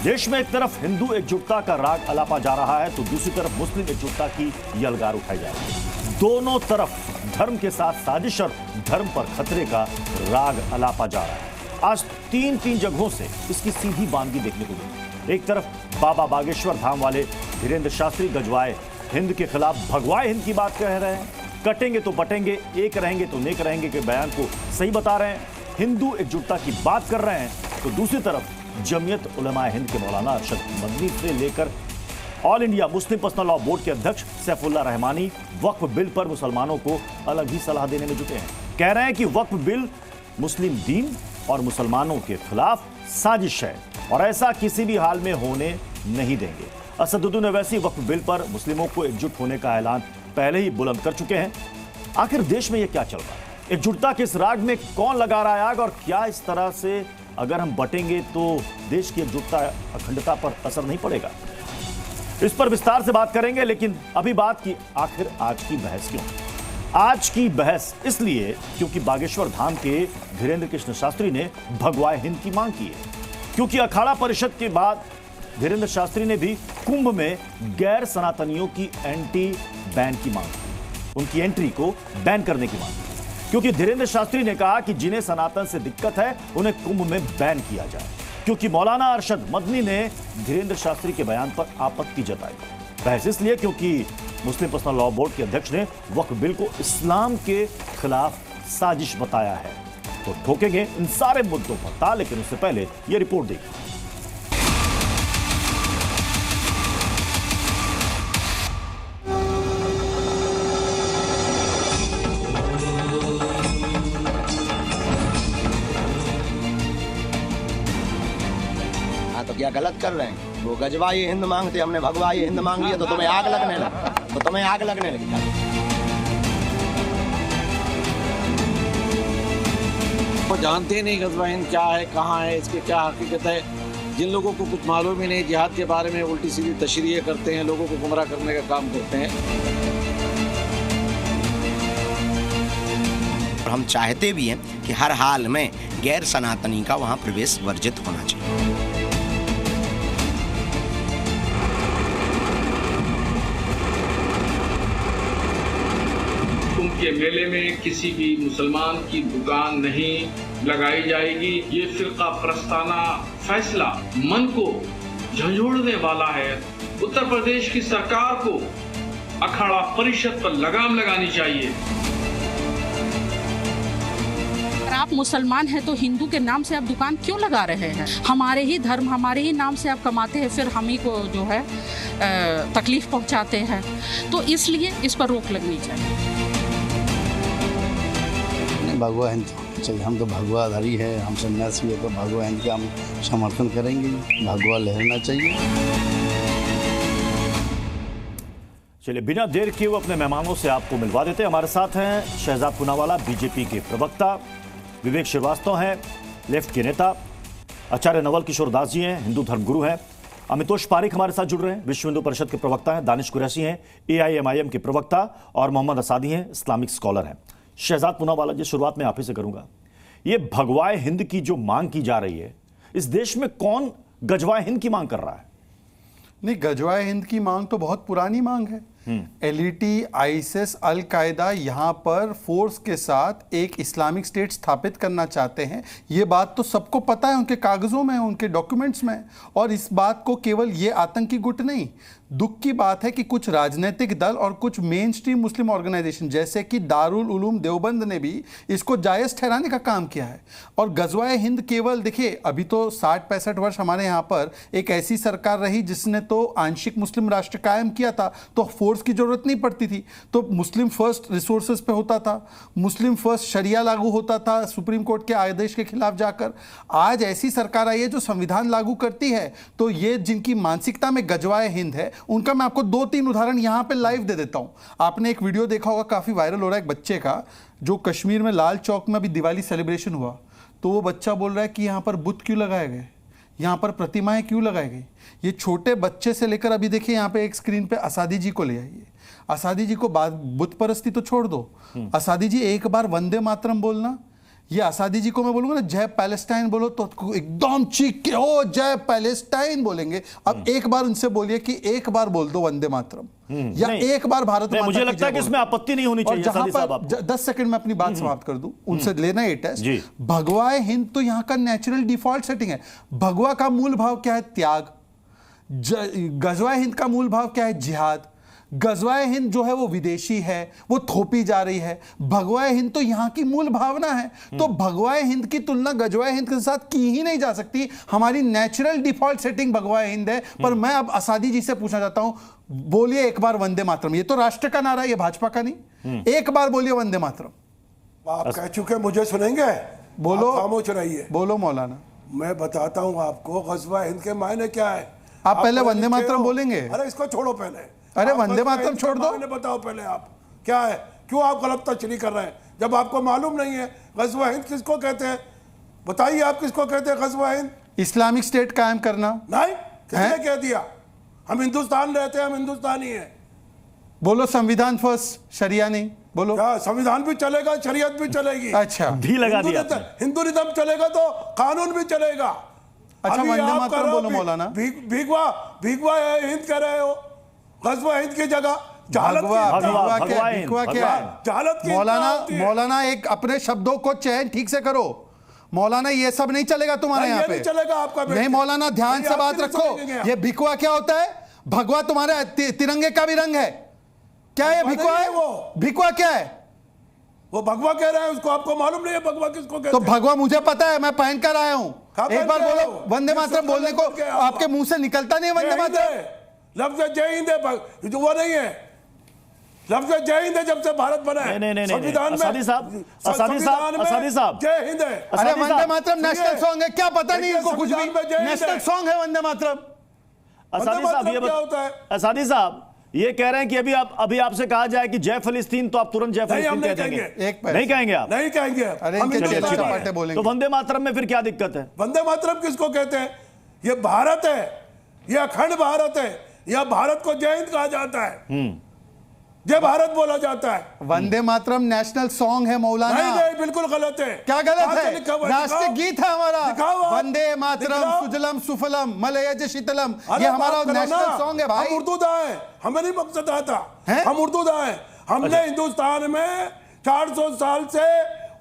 देश में एक तरफ हिंदू एकजुटता का राग अलापा जा रहा है तो दूसरी तरफ मुस्लिम एकजुटता की यलगार उठाई जा रही है। दोनों तरफ धर्म के साथ साजिश और धर्म पर खतरे का राग अलापा जा रहा है। आज तीन जगहों से इसकी सीधी बानगी देखने को मिली। एक तरफ बाबा बागेश्वर धाम वाले धीरेन्द्र शास्त्री गजवाए हिंद के खिलाफ भगवाए हिंद की बात कह रहे हैं। कटेंगे तो बटेंगे, एक रहेंगे तो नेक रहेंगे के बयान को सही बता रहे हैं, हिंदू एकजुटता की बात कर रहे हैं। तो दूसरी तरफ जमीयत उलमा हिंद के मौलाना अरशद मदनी से लेकर all India Muslim personal law board के अध्यक्ष सैफुल्ला रहमानी वक्फ बिल पर मुसलमानों को अलग ही सलाह देने में जुटे हैं। कह रहे हैं कि वक्फ बिल मुस्लिम दीन और मुसलमानों के खिलाफ साजिश है और ऐसा किसी भी हाल में होने नहीं देंगे। असदुद्दीन ओवैसी वक्फ बिल पर मुस्लिमों को एकजुट होने का ऐलान पहले ही बुलंद कर चुके हैं। आखिर देश में यह क्या चल रहा है? एकजुटता के इस राग में कौन लगा रहा है आग और क्या इस तरह से अगर हम बटेंगे तो देश की एकजुटता अखंडता पर असर नहीं पड़ेगा? इस पर विस्तार से बात करेंगे, लेकिन अभी बात की आखिर आज की बहस क्यों? आज की बहस इसलिए क्योंकि बागेश्वर धाम के धीरेन्द्र कृष्ण शास्त्री ने भगवाए हिंद की मांग की है। क्योंकि अखाड़ा परिषद के बाद धीरेन्द्र शास्त्री ने भी कुंभ में गैर सनातनियों की एंटी बैन की मांग की, उनकी एंट्री को बैन करने की मांग की। क्योंकि धीरेन्द्र शास्त्री ने कहा कि जिन्हें सनातन से दिक्कत है उन्हें कुंभ में बैन किया जाए। क्योंकि मौलाना अरशद मदनी ने धीरेन्द्र शास्त्री के बयान पर आपत्ति जताई। बहस इसलिए क्योंकि मुस्लिम पर्सनल लॉ बोर्ड के अध्यक्ष ने वक्फ बिल को इस्लाम के खिलाफ साजिश बताया है। तो ठोकेंगे इन सारे मुद्दों पर था, लेकिन उससे पहले यह रिपोर्ट देखिए। तो क्या गलत कर रहे हैं? वो गजवाई हिंद मांगते, हमने भगवाई हिंद मांग लिया तो तुम्हें आग लगने लगी, वो जानते नहीं गजवा हिंद क्या है, कहाँ है, इसकी क्या हकीकत है। जिन लोगों को कुछ मालूम ही नहीं, जिहाद के बारे में उल्टी सीधी तशरीह करते हैं, लोगों को गुमराह करने का काम करते हैं। हम चाहते भी हैं कि हर हाल में गैर सनातनी का वहाँ प्रवेश वर्जित होना चाहिए। के मेले में किसी भी मुसलमान की दुकान नहीं लगाई जाएगी। ये फिरका प्रस्ताना फैसला मन को झंझोड़ने वाला है। उत्तर प्रदेश की सरकार को अखाड़ा परिषद पर लगाम लगानी चाहिए। अगर आप मुसलमान हैं तो हिंदू के नाम से आप दुकान क्यों लगा रहे हैं? हमारे ही धर्म, हमारे ही नाम से आप कमाते हैं, फिर हम ही को जो है तकलीफ पहुंचाते हैं। तो इसलिए इस पर रोक लगनी चाहिए। भगवा हिंद चाहिए, हम तो भगवाधारी है, हम सन्यासी है, तो भगवा हिंद का हम समर्थन करेंगे। भगवा लहरना चाहिए। चलिए बिना देर किए वो अपने मेहमानों से आपको मिलवा देते हैं। हमारे साथ हैं शहजाद पूनावाला बीजेपी के प्रवक्ता, विवेक श्रीवास्तव हैं लेफ्ट के नेता, आचार्य नवल किशोर दास जी हैं हिंदू धर्मगुरु हैं, अमितोष पारिक हमारे साथ जुड़ रहे हैं विश्व हिंदू परिषद के प्रवक्ता हैं, दानिश कुरैशी हैं AIMIM के प्रवक्ता और मोहम्मद असादी हैं इस्लामिक स्कॉलर हैं। शहजाद पूनावाला जी, शुरुआत में आप ही से करूंगा। ये भगवाए हिंद की जो मांग की जा रही है, इस देश में कौन गजवाए हिंद की मांग कर रहा है? नहीं, गजवाए हिंद की मांग तो बहुत पुरानी मांग है। LET, ISIS, अल कायदा यहाँ पर फोर्स के साथ एक इस्लामिक स्टेट स्थापित करना चाहते हैं। ये बात तो सबको पता है, उनके कागजों में, उनके डॉक्यूमेंट्स में। और इस बात को केवल ये आतंकी गुट नहीं, दुख की बात है कि कुछ राजनीतिक दल और कुछ मेन स्ट्रीम मुस्लिम ऑर्गेनाइजेशन जैसे कि दारुल उलूम देवबंद ने भी इसको जायज़ ठहराने का काम किया है। और गजवाए हिंद केवल, देखिए अभी तो 60-65 वर्ष हमारे यहाँ पर एक ऐसी सरकार रही जिसने तो आंशिक मुस्लिम राष्ट्र कायम किया था, तो फोर्स की जरूरत नहीं पड़ती थी, तो मुस्लिम फर्स्ट रिसोर्सेज पे होता था, मुस्लिम फर्स्ट शरिया लागू होता था सुप्रीम कोर्ट के आदेश के खिलाफ जाकर। आज ऐसी सरकार आई है जो संविधान लागू करती है, तो ये जिनकी मानसिकता में गजवाए हिंद है, उनका मैं आपको 2-3 उदाहरण यहां पे लाइव दे देता हूं। आपने एक वीडियो देखा होगा, काफी वायरल हो रहा है, एक बच्चे का, जो कश्मीर में लाल चौक में अभी दिवाली सेलिब्रेशन हुआ, तो वो बच्चा बोल रहा है कि यहां पर बुत क्यों लगाए गए, यहां पर प्रतिमाएं क्यों लगाई गई। ये छोटे बच्चे से लेकर, अभी देखिए यहां पे एक स्क्रीन पे असादी जी को ले आइए। असादी जी को बुत परस्ती तो छोड़ दो, असादी जी एक बार वंदे मातरम बोलना, ये आसादी जी को मैं बोलूंगा ना जय पैलेस्टाइन बोलो तो एकदम चीख के ओ जय पैलेस्टाइन बोलेंगे। अब एक बार उनसे बोलिए कि एक बार बोल दो वंदे मातरम या एक बार भारत माता मुझे लगता है कि इसमें आपत्ति नहीं होनी चाहिए। जहां पर 10 सेकंड में अपनी बात समाप्त कर दूं, उनसे लेना ये टेस्ट। भगवाए हिंद तो यहां का नेचुरल डिफॉल्ट सेटिंग है। भगवा का मूल भाव क्या है? त्याग। गजवाए हिंद का मूल भाव क्या है? जिहाद। गजवाए हिंद जो है वो विदेशी है, वो थोपी जा रही है। भगवाए हिंद तो यहां की मूल भावना है। तो भगवाए हिंद की तुलना गजवाए हिंद के साथ की ही नहीं जा सकती। हमारी नेचुरल डिफॉल्ट सेटिंग भगवाए हिंद है। पर मैं अब आसादी जी से पूछना चाहता हूं, बोलिए एक बार वंदे मातरम। ये तो राष्ट्र का नारा है, ये भाजपा का नहीं। एक बार बोलिए वंदे मातरम। आप कह चुके, मुझे सुनेंगे? बोलो, खामोश रहिए। बोलो मौलाना। मैं बताता हूं आपको गजवा हिंद के मायने क्या है। आप पहले वंदे मातरम बोलेंगे? अरे इसको छोड़ो पहले। अरे वंदे मातरम छोड़ दो, बताओ पहले आप क्या है, क्यों आप गलत तशरीह कर रहे हैं जब आपको मालूम नहीं है गजवा हिंद किसको कहते हैं? बताइए आप किसको कहते हैं गजवा हिंद? इस्लामिक स्टेट कायम करना। नहीं, किसने कह दिया? हम हिंदुस्तान रहते हैं, हम हिंदुस्तानी हैं। बोलो संविधान फर्स्ट, शरिया नहीं। बोलो क्या संविधान भी चलेगा, शरीयत भी चलेगी। अच्छा, भी लगा दिया। हिंदू निज़म चलेगा तो कानून भी चलेगा। अच्छा, वंदे मातरम बोलो मौलाना। भीगवा हिंद कह रहे हो, गजवा हिंद की जगह मौलाना एक अपने शब्दों को चयन ठीक से करो मौलाना। ये सब नहीं चलेगा तुम्हारे यहाँ पे। चलेगा आपका नहीं मौलाना, ध्यान से बात रखो। ये भिकवा क्या होता है? भगवा तुम्हारे तिरंगे का भी रंग है। क्या है भिकवा? है वो भिकवा क्या है? वो भगवा कह रहे हैं, उसको आपको मालूम नहीं है भगवा किसको कहते हैं? तो भगवा मुझे पता है, मैं पहन कर आया हूँ। एक बार बोलो वंदे मातरम। बोलने को आपके मुंह से निकलता नहीं वंदे मातरम। लफ्ज जय हिंद है जो वो नहीं है। लफ्ज जय हिंद है जब से भारत बना है। संविधान में असादी साहब जय हिंद है। अरे वंदे मातरम नेशनल सॉन्ग है, क्या पता नहीं इनको कुछ भी? नेशनल सॉन्ग है वंदे मातरम। असादी साहब ये कह रहे हैं कि अभी आपसे कहा जाए कि जय फिलिस्तीन तो आप तुरंत जय फिलिस्तीन कह देंगे। नहीं कहेंगे आप? नहीं कहेंगे। अरे तो वंदे मातरम में फिर क्या दिक्कत है? वंदे मातरम किसको कहते हैं? ये भारत है, ये अखंड भारत है। यह भारत को जय हिंद कहा जाता है, जय भारत बोला जाता है। वंदे मातरम नेशनल सॉन्ग है मौलाना। नहीं, बिल्कुल गलत है। क्या गलत है? राष्ट्रीय गीत है हमारा, वंदे मातरम सुजलम सुफलम मलयज शीतलम। ये हमारा नेशनल सॉन्ग है भाई। हम उर्दू दां हैं, हमें नहीं मकसद आता। हम उर्दू दां हैं। हमने हिंदुस्तान में 400 साल से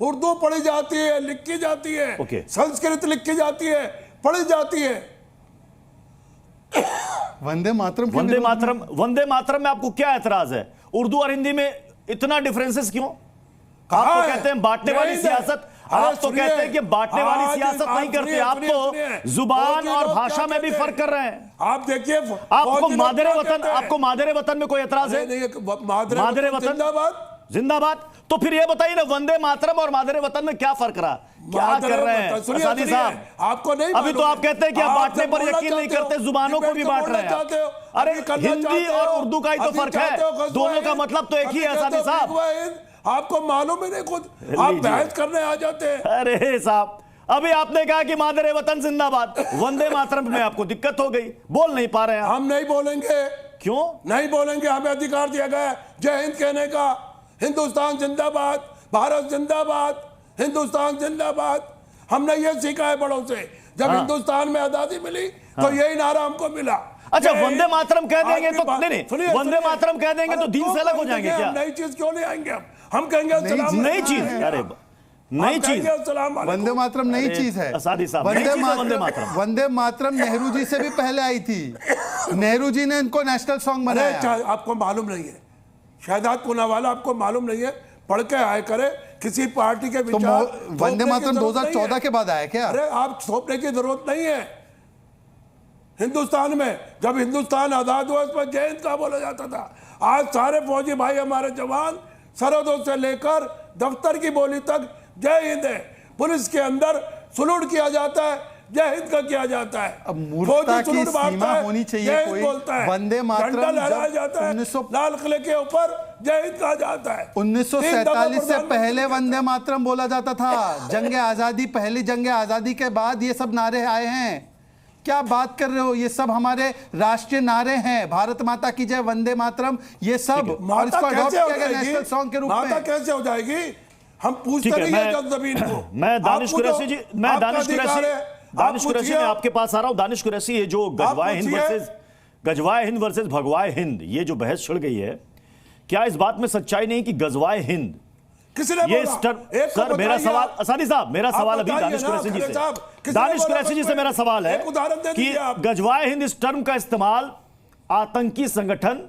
उर्दू पढ़ी जाती है, लिखी जाती है, संस्कृत लिखी जाती है, पढ़ी जाती है। वंदे मातरम वंदे मातरम में आपको क्या एतराज है? उर्दू और हिंदी में इतना डिफरेंसेस क्यों? आप तो कहते हैं बांटने वाली सियासत, आप तो कहते हैं कि बांटने वाली सियासत नहीं करते, आप तो जुबान और भाषा में भी फर्क कर रहे हैं। आप देखिए, आपको मादरे वतन में कोई एतराज है? मादरे वतन जिंदाबाद। तो फिर ये बताइए ना, वंदे मातरम और मादरे वतन में क्या फर्क रहा? क्या कर रहे हैं असादी साहब? आपको नहीं अभी तो आप कहते हैं कि आप बांटने पर यकीन नहीं करते, जुबानों को भी बांट रहे हैं। अरे हिंदी और उर्दू का ही तो फर्क है, दोनों का मतलब तो एक ही है असादी साहब। आपको मालूम ही नहीं, खुद आप बहस करने आ जाते हैं। अरे साहब, अभी आपने कहा कि मादरे वतन जिंदाबाद, वंदे मातरम में आपको दिक्कत हो गई, बोल नहीं पा रहे हैं। हम नहीं बोलेंगे। क्यों नहीं बोलेंगे? हमें अधिकार दिया गया है जय हिंद कहने का। हिंदुस्तान जिंदाबाद, भारत जिंदाबाद, हिंदुस्तान जिंदाबाद। हमने ये सीखा है बड़ों से। जब हिंदुस्तान में आजादी मिली तो यही नारा हमको मिला। अच्छा, वंदे मातरम कह देंगे तो नहीं, वंदे मातरम कह देंगे तो दीन से अलग हो जाएंगे क्या? नई चीज क्यों नहीं आएंगे? हम कहेंगे नई चीज। अरे नई चीज, वंदे मातरम नई चीज है। वंदे मातरम नेहरू जी से भी पहले आई थी। नेहरू जी ने इनको नेशनल सॉन्ग बनाया। आपको मालूम नहीं है? शहजाद पूनावाला आपको मालूम नहीं है? पढ़ के आए करे किसी पार्टी के विचार। तो वंदे मातरम 2014 के बाद आया क्या? अरे आप थोपने की जरूरत नहीं है। हिंदुस्तान में जब हिंदुस्तान आजाद हुआ, इस पर जय हिंद का बोला जाता था। आज सारे फौजी भाई हमारे जवान सरहदों से लेकर दफ्तर की बोली तक जय हिंद है। पुलिस के अंदर सलूट किया जाता है, जय हिंद का किया जाता है। अब मूर्खता की सीमा होनी चाहिए। कोई वंदे मातरम लहराया जाता है, लाल किले के ऊपर जय हिंद कहा जाता है। 1947 से पहले वंदे मातरम बोला जाता था। जंग आजादी, पहली जंग आजादी के बाद ये सब नारे आए हैं। क्या बात कर रहे हो? ये सब हमारे राष्ट्रीय नारे हैं। भारत माता की जय, वंदे मातरम, ये सब। और इसको अडॉप्ट किया गया नेशनल सॉन्ग के रूप में। माता कैसे हो जाएगी? हम पूछते ठीक है, नहीं है जमीन को। मैं दानिश आप पूछो, कुरैशी जी, मैं आपका दानिश अधिकार है, दानिश आप कुरैशी पूछिए। मैं आपके पास आ रहा हूं। दानिश कुरैशी, ये जो गजवाए हिंद वर्सेस भगवाए हिंद, ये जो बहस छिड़ गई है, क्या इस बात में सच्चाई नहीं कि गजवाए हिंद किसने ये बोला? सर मेरा सवाल, असानी साहब मेरा सवाल अभी दानिश कुरैशी जी से, दानिश कुरैशी जी से मेरा सवाल है कि गजवाए हिंद इस टर्म का इस्तेमाल आतंकी संगठन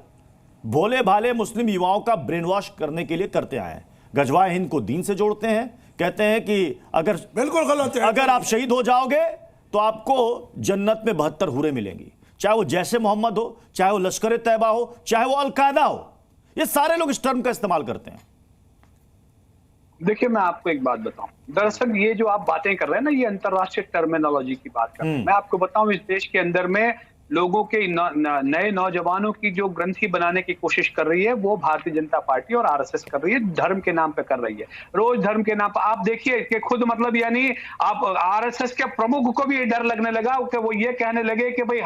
भोले भाले मुस्लिम युवाओं का ब्रेन वॉश करने के लिए करते आए हैं। गजवाए हिंद को दीन से जोड़ते हैं, कहते हैं कि अगर बिल्कुल गलत है, अगर आप शहीद हो जाओगे तो आपको जन्नत में 72 हूरें मिलेंगी, चाहे वो जैसे मोहम्मद हो, चाहे वो लश्कर तैयबा हो, चाहे वो अलकायदा हो। ये सारे लोग इस टर्म का इस्तेमाल करते हैं। देखिए, मैं आपको एक बात बताऊं, दरअसल ये जो आप बातें कर रहे हैं ना, ये अंतर्राष्ट्रीय टर्मिनोलॉजी की बात कर रहे हैं। मैं आपको बताऊं, इस देश के अंदर में लोगों के नए नौजवानों की जो ग्रंथि बनाने की कोशिश कर रही है, वो भारतीय जनता पार्टी और आरएसएस कर रही है, धर्म के नाम पे कर रही है। रोज धर्म के नाम पर आप देखिए कि खुद मतलब यानी आप आरएसएस के प्रमुख को भी ये डर लगने लगा कि वो ये कहने लगे कि भाई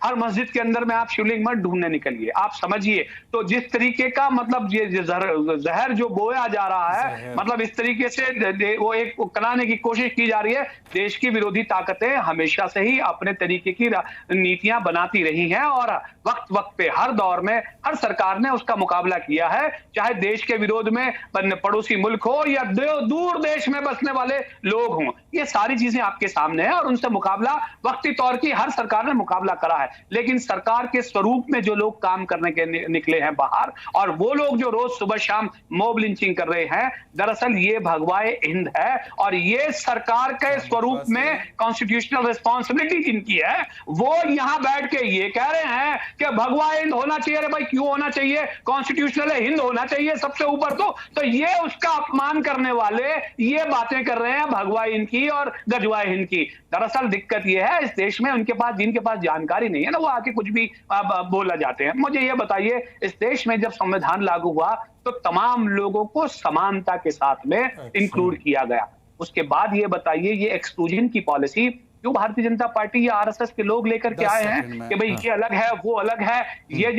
हर मस्जिद के अंदर में आप शिवलिंग मत ढूंढने निकलिए। आप समझिए, तो जिस तरीके का मतलब ये जहर जो बोया जा रहा है, मतलब इस तरीके से वो एक कराने की कोशिश की जा रही है। देश की विरोधी ताकतें हमेशा से ही अपने तरीके की नीतियां बनाती रही हैं और वक्त वक्त पे हर दौर में हर सरकार ने उसका मुकाबला किया है, चाहे देश के विरोध में पड़ोसी मुल्क हो या दूर देश में बसने वाले लोग हों। ये सारी चीजें आपके सामने हैं और उनसे मुकाबला वक्ती तौर की हर सरकार ने मुकाबला करा है। लेकिन सरकार के स्वरूप में जो लोग काम करने के निकले हैं बाहर, और वो लोग जो रोज सुबह शाम मॉब लिंचिंग कर रहे हैं, दरअसल ये भगवाए हिंद है। और ये सरकार के स्वरूप में कॉन्स्टिट्यूशनल रिस्पॉन्सिबिलिटी जिनकी है, वो यहां बैठ के ये कह रहे हैं कि भगवाए हिंद होना चाहिए। अरे भाई, क्यों होना चाहिए? कॉन्स्टिट्यूशनल हिंद होना चाहिए सबसे ऊपर। तो ये उसका अपमान करने वाले ये बातें कर रहे हैं भगवाए हिंद की और गजवाए हिंद की। दरअसल दिक्कत ये है इस देश में, जिनके पास जानकारी नहीं है ना, वो आके कुछ भी बोला जाते हैं। मुझे ये बताइए, इस देश में जब संविधान लागू हुआ तो तमाम लोगों को समानता के साथ में इंक्लूड किया गया। उसके बाद ये बताइए, ये एक्सक्लूजन की पॉलिसी क्यों भारतीय जनता पार्टी या आरएसएस के लोग लेकर के आए हैं कि भाई ये अलग है, वो अलग है, ये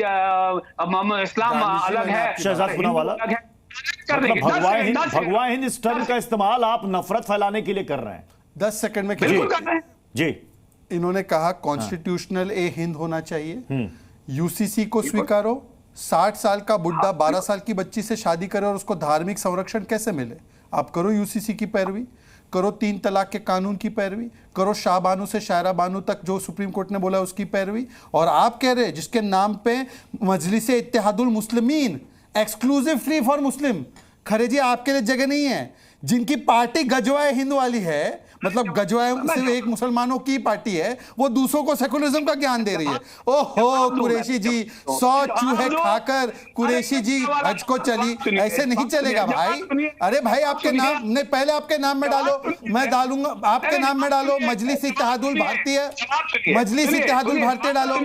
इस्लाम अलग है, शहजाद पूनावाला, भगवाए हिंद इस टर्म का इस्तेमाल आप नफरत फैलाने के लिए कर रहे हैं। 10 सेकंड में जी, इन्होंने कहा कॉन्स्टिट्यूशनल ए हिंद होना चाहिए, यूसीसी को स्वीकारो। 60 साल का बुढ़ा 12 साल की बच्ची से शादी करे और उसको धार्मिक संरक्षण कैसे मिले? आप करो यूसीसी की पैरवी, करो 3 तलाक के कानून की पैरवी, करो शाह बानू से शायरा बानू तक जो सुप्रीम कोर्ट ने बोला उसकी पैरवी। और आप कह रहे हैं जिसके नाम पे मजलिस Ittehadul Muslimeen, exclusive free for Muslim, खरे जी आपके लिए जगह नहीं है। जिनकी पार्टी गजवाए हिंद वाली है, मतलब गजवाए सिर्फ एक मुसलमानों की पार्टी है, वो दूसरों को सेकुलरिज्म का ज्ञान दे रही है। ओहो कुरैशी जी, 100 चूहे खाकर कुरैशी जी हज को चली, ऐसे नहीं चलेगा भाई। अरे भाई, आपके नाम नहीं, पहले आपके नाम में डालो, मैं डालूंगा आपके नाम में डालो, मजलिस इत्तेहादुल भारतीय, मजलिस इत्तेहादुल भारतीय डालो।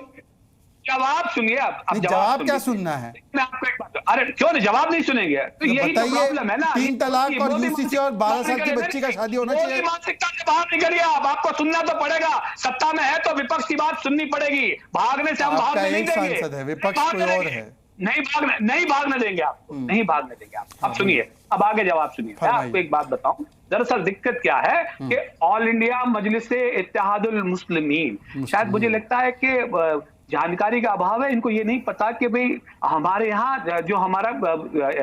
जवाब सुनिए आप। जवाब क्या सुनना है? मैं आपको एक बात, अरे क्यों नहीं जवाब नहीं सुनेंगे? तो यही तो प्रॉब्लम है ना। 3 तलाक और यूसीसी और 12 साल की बच्ची का शादी होना चाहिए। मानसिकता से बाहर निकलिए आप, आपको सुनना तो पड़ेगा। सत्ता में है तो विपक्ष की बात सुननी पड़ेगी, भागने से हम भागने नहीं देंगे। सांसद है, विपक्ष कोई और है। नहीं भागने देंगे आपको, नहीं भागने देंगे आप। अब सुनिए, अब आगे जवाब सुनिए। मैं आपको एक बात बताऊं, दरअसल दिक्कत क्या है कि ऑल इंडिया मजलिस इत्तेहादुल मुस्लिमीन, शायद मुझे लगता है कि जानकारी का अभाव है, इनको ये नहीं पता कि भाई हमारे यहाँ जो हमारा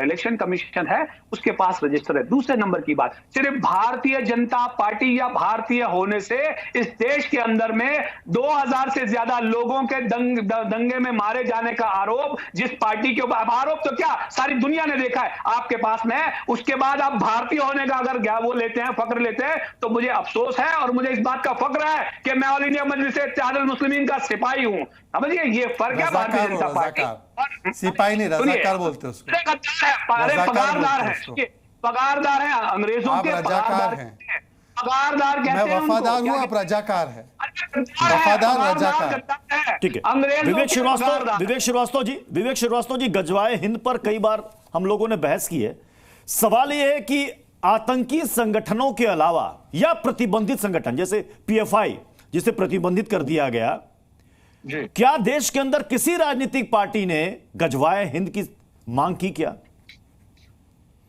इलेक्शन कमीशन है उसके पास रजिस्टर है। दूसरे नंबर की बात, सिर्फ भारतीय जनता पार्टी या भारतीय होने से इस देश के अंदर में 2000 से ज्यादा लोगों के दंगे में मारे जाने का आरोप जिस पार्टी के ऊपर, आरोप तो क्या सारी दुनिया ने देखा है आपके पास में, उसके बाद आप भारतीय होने का अगर वो लेते हैं, फक्र लेते हैं, तो मुझे अफसोस है और मुझे इस बात का फक्र है कि मैं ऑल इंडिया मजलिस इत्तेहादुल मुस्लिमीन का सिपाही हूं। समझिए ये फर्क है भारतीय जनता पार्टी। सिपाही नहीं, रजाकार बोलते उसको। पगारदार है अंग्रेजों के, रजाकार हैं। पगारदार कहते हैं, मैं वफादार हूं, आप रजाकार हैं। वफादार रजाकार। ठीक है, विवेक श्रीवास्तव जी, गजवाए हिंद पर कई बार हम लोगों ने बहस की है। सवाल यह है कि आतंकी संगठनों के अलावा या प्रतिबंधित संगठन जैसे पीएफआई, जिसे प्रतिबंधित कर दिया गया, क्या देश के अंदर किसी राजनीतिक पार्टी ने गजवाए हिंद की मांग की? क्या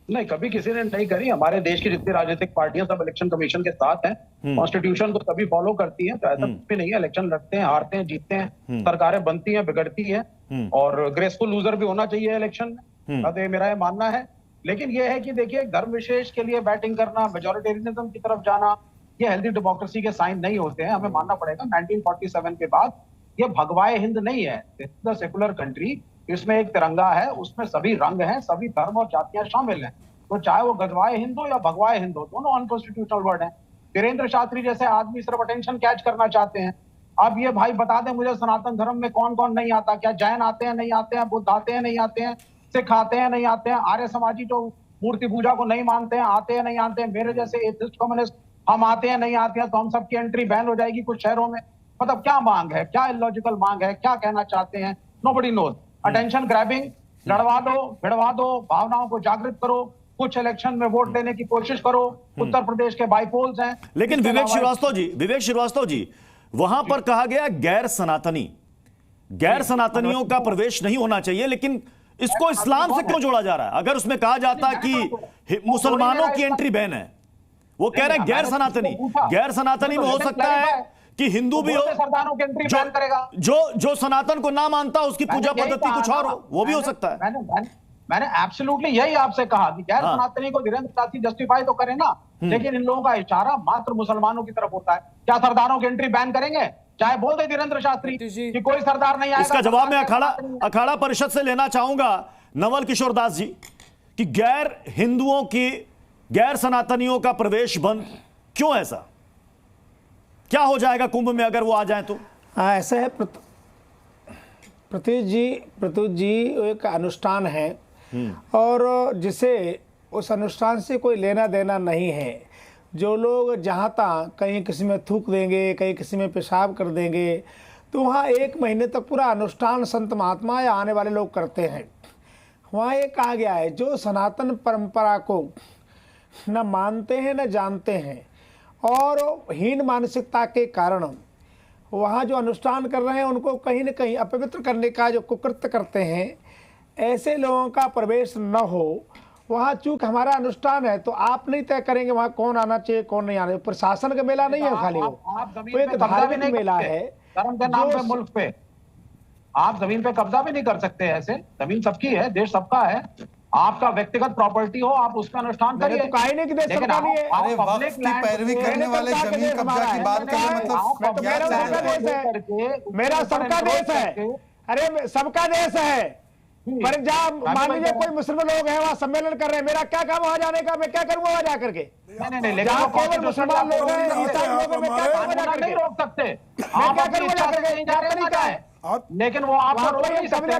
नहीं, कभी किसी ने नहीं करी। हमारे देश की जितनी राजनीतिक पार्टियां सब इलेक्शन कमीशन के साथ हैं, कॉन्स्टिट्यूशन को सभी फॉलो करती हैं, तो ऐसा भी नहीं है। इलेक्शन लड़ते हैं, हारते हैं, जीतते हैं, सरकारें बनती हैं, बिगड़ती हैं, और ग्रेसफुल लूजर भी होना चाहिए इलेक्शन में, तो ये मेरा ये मानना है। लेकिन ये है कि देखिए, धर्म विशेष के लिए बैटिंग करना, मेजोरिटेरियनिज्म की तरफ जाना, ये हेल्दी डेमोक्रेसी के साइन नहीं होते हैं। हमें मानना पड़ेगा 1947 के बाद ये भगवाए हिंद नहीं है, सेकुलर कंट्री। इसमें एक तिरंगा है, उसमें सभी रंग हैं, सभी धर्म और जातियां शामिल हैं। तो चाहे वो गजवाए हिंद हो या भगवाए हिंद हो, दोनों अनकॉन्स्टिट्यूशनल वर्ड हैं। वीरेंद्र शास्त्री जैसे आदमी सिर्फ अटेंशन कैच करना चाहते हैं। अब ये भाई बता दें मुझे, सनातन धर्म में कौन कौन नहीं आता? क्या जैन आते हैं, नहीं आते हैं? बुद्ध आते हैं, नहीं आते हैं? सिख आते हैं, नहीं आते हैं? आर्य समाजी जो मूर्ति पूजा को नहीं मानते हैं, आते हैं, नहीं आते हैं? मेरे जैसे एथिस्ट कम्युनिस्ट, हम आते हैं, नहीं आते हैं? तो हम सबकी एंट्री बैन हो जाएगी कुछ शहरों में। मतलब क्या मांग है, क्या इलॉजिकल मांग है, क्या कहना चाहते हैं? Nobody knows. अटेंशन ग्रैबिंग, लड़वा दो, भिड़वा दो, भावनाओं को जागृत करो, कुछ इलेक्शन में वोट लेने की कोशिश करो। उत्तर प्रदेश के बाईपोल्स हैं। लेकिन विवेक श्रीवास्तव जी वहां पर कहा गया गैर सनातनियों का प्रवेश नहीं होना चाहिए, लेकिन इसको इस्लाम से क्यों जोड़ा जा रहा है? अगर उसमें कहा जाता कि मुसलमानों की एंट्री बैन है, वो कह रहे हैं गैर सनातनी में हो सकता है कि हिंदू भी हो, सरदारों की एंट्री बैन करेगा। जो सनातन को ना मानता उसकी पूजा पद्धति कुछ और हो, वो भी हो सकता है। मैंने एब्सोल्युटली यही आपसे कहा कि गैर सनातनी को वीरेंद्र शास्त्री जस्टिफाई तो करे ना, लेकिन इन लोगों का इशारा मात्र मुसलमानों की तरफ होता है। क्या सरदारों की एंट्री बैन करेंगे? चाहे बोल दे वीरेंद्र शास्त्री कि कोई सरदार नहीं आएगा। इसका जवाब मैं अखाड़ा परिषद से लेना चाहूंगा नवल किशोर दास जी, कि गैर हिंदुओं की, गैर सनातनियों का प्रवेश बंद क्यों? ऐसा क्या हो जाएगा कुंभ में अगर वो आ जाए तो? ऐसा है प्रत्युष जी एक अनुष्ठान है, और जिसे उस अनुष्ठान से कोई लेना देना नहीं है। जो लोग जहाँ तक कहीं किसी में थूक देंगे, कहीं किसी में पेशाब कर देंगे, तो वहाँ 1 महीने तक पूरा अनुष्ठान संत महात्मा या आने वाले लोग करते हैं। वहाँ ये कहा गया है, जो सनातन परंपरा को न मानते हैं न जानते हैं, और हीन मानसिकता के कारण वहाँ जो अनुष्ठान कर रहे हैं उनको कहीं न कहीं अपवित्र करने का जो कुकृत्य करते हैं, ऐसे लोगों का प्रवेश न हो वहाँ। चूँकि हमारा अनुष्ठान है तो आप नहीं तय करेंगे वहाँ कौन आना चाहिए कौन नहीं आना चाहिए। प्रशासन का मेला नहीं है खाली, वो एक धार्मिक मेला है। धर्म के नाम पे मुल्क पे आप जमीन पे कब्जा भी नहीं कर सकते। ऐसे जमीन सबकी है, देश सबका है। आपका व्यक्तिगत प्रॉपर्टी हो, आप उसका अनुष्ठान करिए। तो काहे नहीं कि देश सबका नहीं है। अरे वक्त की पैरवी करने वाले जमीन कब्जा की बात करें, मतलब मेरा सबका देश है। अरे सबका देश है, पर जब मान लीजिए कोई मुस्लिम लोग हैं वहाँ सम्मेलन कर रहे हैं, मेरा क्या काम वहाँ जाने का? मैं क्या करूंगा वहाँ जाकर के? जहाँ केवल मुसलमान लोग हैं, ईसाई लोग हैं, मैं क्या करूँगा जाकर के? रोक सकते मैं क्या करूँगा जाकर के? क्या तरीका है? लेकिन वो आपको रोक नहीं सकते,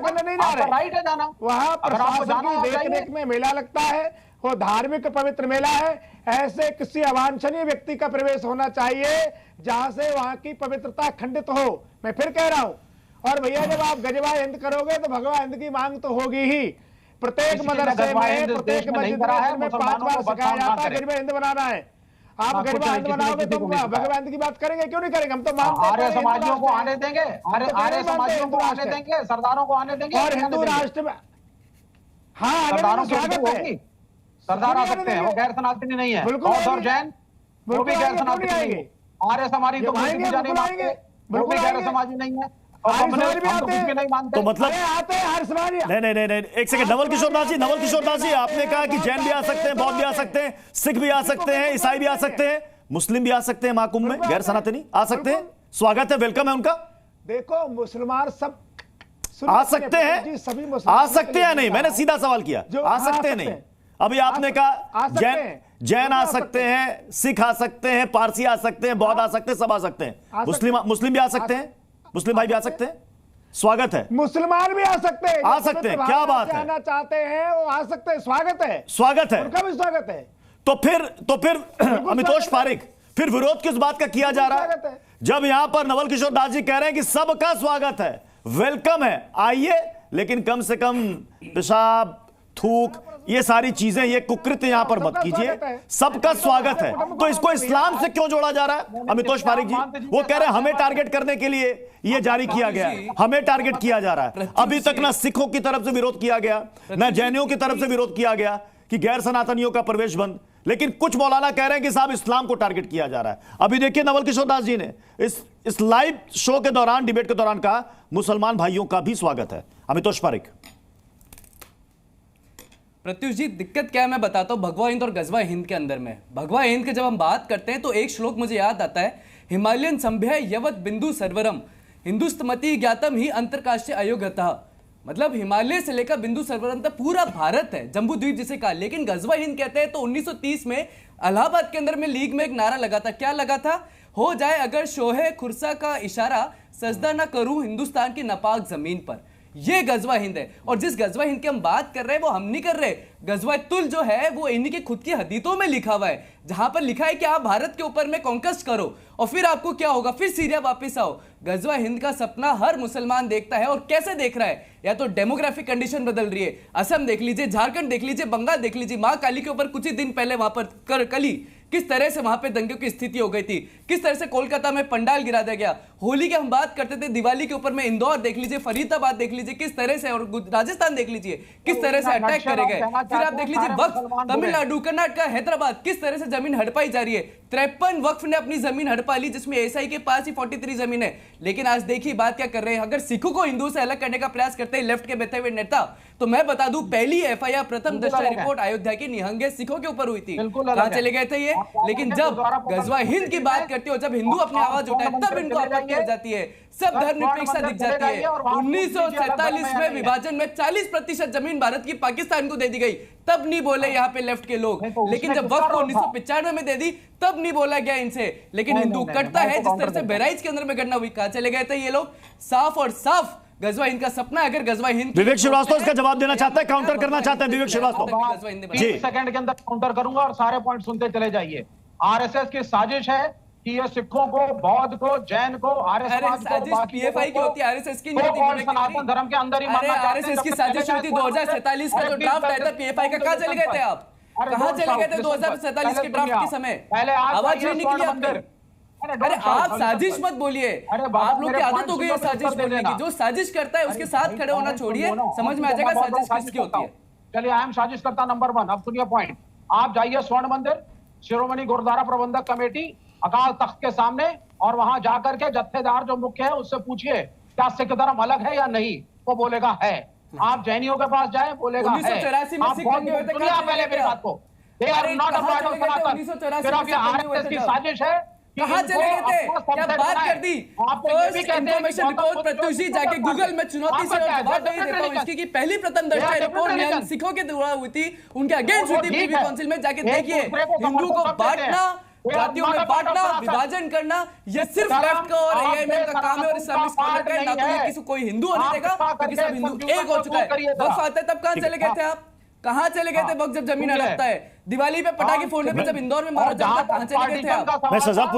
राइट है जाना। वहाँ प्रशासन की देखरेख में मेला लगता है, वो धार्मिक पवित्र मेला है। ऐसे किसी अवांछनीय व्यक्ति का प्रवेश होना चाहिए जहाँ से वहाँ की पवित्रता खंडित हो। मैं फिर कह रहा हूँ, और भैया जब आप गजवाए हिंद करोगे तो भगवा हिंद की मांग तो होगी ही। प्रत्येक मदरसे में, प्रत्येक मस्जिद में 5 बार सिखाया जाता है गजवाए हिंद बनाना है। आप गजवा हिंद बनाओगे तो भगवा हिंद की बात करेंगे? क्यों नहीं करेंगे? हम तो मानते हैं आर्य समाजियों को आने देंगे, आर्य समाजियों को आने देंगे, सरदारों को आने देंगे, और हिंदू राष्ट्र में हाँ सरदारों की स्वागत है। सरदार आ सकते हैं, वो गैर सनातनी नहीं है। और जैन वो भी गैर सनातनी नहीं है। आर्य समाजी तो पूजा नहीं मानते, वो भी गैर समाजी नहीं है। तो मतलब नहीं, एक सेकंड। नवल किशोर दास जी आपने कहा कि जैन भी आ सकते हैं, बौद्ध भी आ सकते हैं, सिख भी आ सकते हैं, ईसाई भी आ सकते हैं, मुस्लिम भी आ सकते हैं महाकुंभ में, गैर सनातनी आ सकते हैं। स्वागत है, वेलकम है उनका। देखो मुसलमान सब आ सकते हैं, आ सकते हैं नहीं, मैंने सीधा सवाल किया, आ सकते हैं नहीं। अभी आपने कहा जैन आ सकते हैं, सिख आ सकते हैं, पारसी आ सकते हैं, बौद्ध आ सकते हैं, सब आ सकते हैं, मुस्लिम भी आ सकते हैं, मुस्लिम भाई भी आ सकते हैं। स्वागत है। मुसलमान भी आ सकते हैं, आ सकते हैं, क्या बात है? आना चाहते हैं वो आ सकते हैं, स्वागत है, स्वागत है, उनका भी स्वागत है। तो फिर अमितोष पारिक, फिर विरोध किस बात का किया जा रहा है जब यहां पर नवल किशोर दास जी कह रहे हैं कि सबका स्वागत है, वेलकम है, आइए, लेकिन कम से कम पेशाब, थूक, ये सारी चीजें, ये कुकृत्य यहां पर मत कीजिए। सबका स्वागत है, तो इसको इस्लाम से क्यों जोड़ा जा रहा है? अमितोष पारिक जी वो कह रहे हैं हमें टारगेट करने के लिए ये जारी किया गया है, हमें टारगेट किया जा रहा है। अभी तक ना सिखों की तरफ से विरोध किया गया, ना जैनियों की तरफ से विरोध किया गया कि गैर सनातनियों का प्रवेश बंद, लेकिन कुछ मौलाना कह रहे हैं कि साहब इस्लाम को टारगेट किया जा रहा है। अभी देखिए नवल किशोर दास जी ने इस लाइव शो के दौरान, डिबेट के दौरान कहा मुसलमान भाइयों का भी स्वागत है। अमितोष पारिक। प्रत्युष जी, दिक्कत क्या है मैं बताता हूँ। भगवा हिंद और गजवा हिंद के अंदर में, भगवा हिंद के जब हम बात करते हैं तो एक श्लोक मुझे याद आता है, हिमालयन संभ्य यवत बिंदु सर्वरम हिंदुस्तमति ज्ञातम ही अंतरराष्ट्रीय अयोग्यता। मतलब हिमालय से लेकर बिंदु सर्वरम तक पूरा भारत है, जम्बू द्वीप जिसे कहा। लेकिन गजवा हिंद कहते हैं तो 1930 में इलाहाबाद के अंदर में लीग में एक नारा लगा था। क्या लगा था? हो जाए अगर शोहे खुरसा का इशारा, सजदा ना करूं हिंदुस्तान की नापाक जमीन पर। ये गजवा हिंद है। और जिस गजवा हिंद की हम बात कर रहे हैं वो हम नहीं कर रहे। गजवा तुल जो है वो इन्हीं की खुद की हदीतों में लिखा हुआ है, जहां पर लिखा है कि आप भारत के ऊपर में कॉन्क्वेस्ट करो और फिर आपको क्या होगा, फिर सीरिया वापस आओ। गजवा हिंद का सपना हर मुसलमान देखता है। और कैसे देख रहा है? या तो डेमोग्राफिक कंडीशन बदल रही है, असम देख लीजिए, झारखंड देख लीजिए, बंगाल देख लीजिए। मां काली के ऊपर कुछ ही दिन पहले वहां पर कली किस तरह से वहां पे दंगे की स्थिति हो गई थी, किस तरह से कोलकाता में पंडाल गिरा दिया गया। होली की हम बात करते थे, दिवाली के ऊपर में इंदौर देख लीजिए, फरीदाबाद देख लीजिए किस तरह से, और राजस्थान देख लीजिए किस तरह से अटैक करे गए। फिर आप देख लीजिए वक्फ, तमिलनाडु, कर्नाटक, हैदराबाद किस तरह से जमीन हड़पाई जा रही है। 53 वक्फ ने अपनी जमीन हड़पा ली, जिसमें एसआई के पास ही 43 जमीन है। लेकिन आज देखिए बात क्या कर रहे हैं। अगर सिखों को हिंदू से अलग करने का प्रयास करते हैं लेफ्ट के बैठे हुए नेता, तो मैं बता दूं पहली एफआईआर प्रथम दृष्टया रिपोर्ट अयोध्या की निहंगे सिखों के ऊपर हुई थी। कहां चले गए थे ये? लेकिन जब गजवा हिंद की बात करते हो, जब हिंदू अपनी आवाज उठाए, तब इनको आपत्ति हो जाती है, सब धर्मनिरपेक्षता दिख जाती है। 1947 में विभाजन में 40% जमीन भारत की पाकिस्तान को दे दी गई, तब नहीं बोले यहाँ पे लेफ्ट के लोग। लेकिन जब वक्त को 1995 में दे दी, तब नहीं बोला गया इनसे। लेकिन हिंदू कटता है जिस तरह से बहराइच के अंदर में गणना हुई। कहां चले गए थे ये लोग? साफ और साफ गजवा हिंद का सपना। अगर गजवा हिंद, विवेक श्रीवास्तव इसका जवाब देना चाहता है, काउंटर करना चाहता है विवेक श्रीवास्तव। 30 सेकंड के अंदर काउंटर करूंगा और सारे पॉइंट सुनते चले जाइए। आरएसएस की साजिश है कि ये सिखों को, बौद्ध को, जैन को, साजिश पीएफआई की होती है, आरएसएस की नहीं होती। सनातन धर्म के अंदर ही आरएसएस की साजिश होती। 2047 का जो ड्राफ्ट आया था पीएफआई का, कहां चले गए थे आप? कहां चले गए थे 2047 के ड्राफ्ट के समय? आवाज नहीं निकली आपकी। अरे आप साजिश मत बोलिए, आप लोग की आदत हो गई है साजिश बोलने की। जो साजिश करता है उसके साथ खड़े होना छोड़िए, समझ में आ जाएगा साजिश किसकी होती है। चलिए, आई एम साजिश करता नंबर 1। अब सुनिए पॉइंट। आप जाइए स्वर्ण मंदिर, शिरोमणि गुरुद्वारा प्रबंधक कमेटी, अकाल तख्त के सामने, और वहां जाकर के जत्थेदार जो मुख्य है उससे पूछिए क्या सिख धर्म अलग है या नहीं, वो बोलेगा है। आप जैनियों के पास जाए, बोलेगा है। 1984 में सिख दंगे हुए थे, पहले मेरी बात को, they are not a part of Sanatan. फिर आप ये आरएसएस की साजिश है। कहां चले गए थे? क्या बात कर दी? फर्स्ट इंफॉर्मेशन रिपोर्ट प्रत्युष जी जाके गूगल में चुनौती से जवाब नहीं देता हूं इसकी, कि पहली प्रथम दृष्टया रिपोर्ट सिखों के द्वारा हुई थी, उनके अगेंस्ट हुई थी प्रीवी काउंसिल में। जाके देखिए, हिंदू को बांटना, जातियों में बांटना, विभाजन करना, ये सिर्फ लेफ्ट का और एआईएमएम का काम है और इस्लामिक स्कॉलर का है। ना तो ये किसी कोई हिंदू होने देगा, क्योंकि सब हिंदू एक हो चुका है। वक्त आता है तब कहां चले गए थे आप? कहां चले गए थे वक्त जब जमीन हड़पता है? दिवाली पे पटाखे फोड़ने पे जब इंदौर में मारा जाता, कहां चले गए थे आप? मैं शहजाद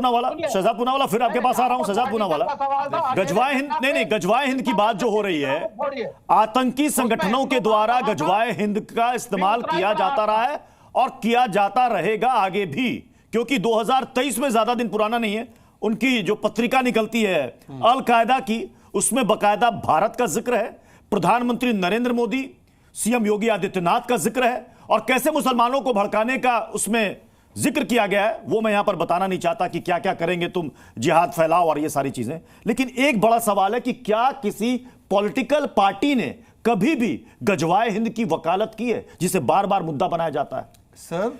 पूनावाला फिर आपके पास आ रहा हूं। शहजाद पूनावाला, गजवाए हिंद, नहीं गजवाए हिंद की बात जो हो रही है, आतंकी संगठनों के द्वारा गजवाए हिंद का इस्तेमाल किया जाता रहा है और किया जाता रहेगा आगे भी, क्योंकि 2023 में ज्यादा दिन पुराना नहीं है, उनकी जो पत्रिका निकलती है अल कायदा की, उसमें बकायदा भारत का जिक्र है, प्रधानमंत्री नरेंद्र मोदी, सीएम योगी आदित्यनाथ का जिक्र है, और कैसे मुसलमानों को भड़काने का उसमें जिक्र किया गया है। वो मैं यहां पर बताना नहीं चाहता कि क्या क्या करेंगे तुम, जिहाद फैलाओ और ये सारी चीजें। लेकिन एक बड़ा सवाल है कि क्या किसी पॉलिटिकल पार्टी ने कभी भी गजवाए हिंद की वकालत की है, जिसे बार बार मुद्दा बनाया जाता है? सर,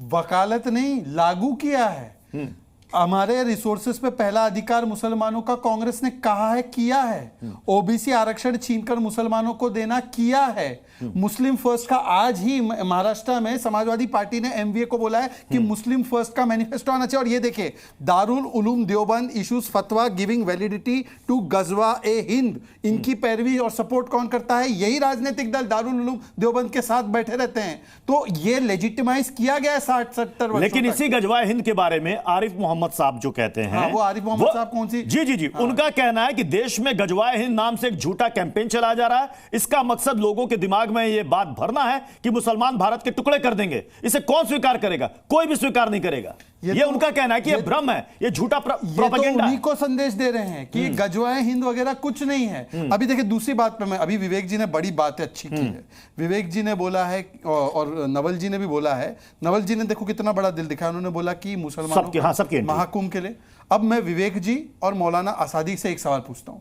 वकालत नहीं, लागू किया है। हमारे रिसोर्सेज पे पहला अधिकार मुसलमानों का कांग्रेस ने कहा है, किया है। ओबीसी आरक्षण छीनकर मुसलमानों को देना, किया है। मुस्लिम फर्स्ट का आज ही महाराष्ट्र में समाजवादी पार्टी ने एमवीए को बोला है कि मुस्लिम फर्स्ट का मैनिफेस्टो आना चाहिए। और ये देखिए, दारुल उलूम देवबंद इशूज फतवा giving validity to Ghazwa e Hind, इनकी पैरवी और सपोर्ट कौन करता है? यही राजनीतिक दल दारुल उलूम देवबंद के साथ बैठे रहते हैं। तो ये लेजिटिमाइज किया गया है 60-70 वर्षों। लेकिन इसी गजवा हिंद के बारे में आरिफ मोहम्मद मोहम्मद साहब जो कहते हैं, हाँ, वो आरिफ मोहम्मद साहब कौन सी? जी जी जी, उनका कहना है कि देश में गजवाए हिंद नाम से एक झूठा कैंपेन चलाया जा रहा है। इसका मकसद लोगों के दिमाग में ये बात भरना है कि मुसलमान भारत के टुकड़े कर देंगे। इसे कौन स्वीकार करेगा? कोई भी स्वीकार नहीं करेगा। ये उनका कहना है कि ये भ्रम है, ये झूठा प्रोपेगेंडा है। उन्हीं को संदेश दे रहे हैं कि गजवाए हिंद वगैरह कुछ नहीं है। अभी देखिए दूसरी बात पे मैं, अभी विवेक जी ने बड़ी बात अच्छी की है। विवेक जी ने बोला है और नवल जी ने भी बोला है। नवल जी ने देखो कितना बड़ा दिल दिखाया, उन्होंने बोला कि मुसलमानों सबके महाकुंभ के लिए। अब मैं विवेक जी और मौलाना आसादी से एक सवाल पूछता हूं,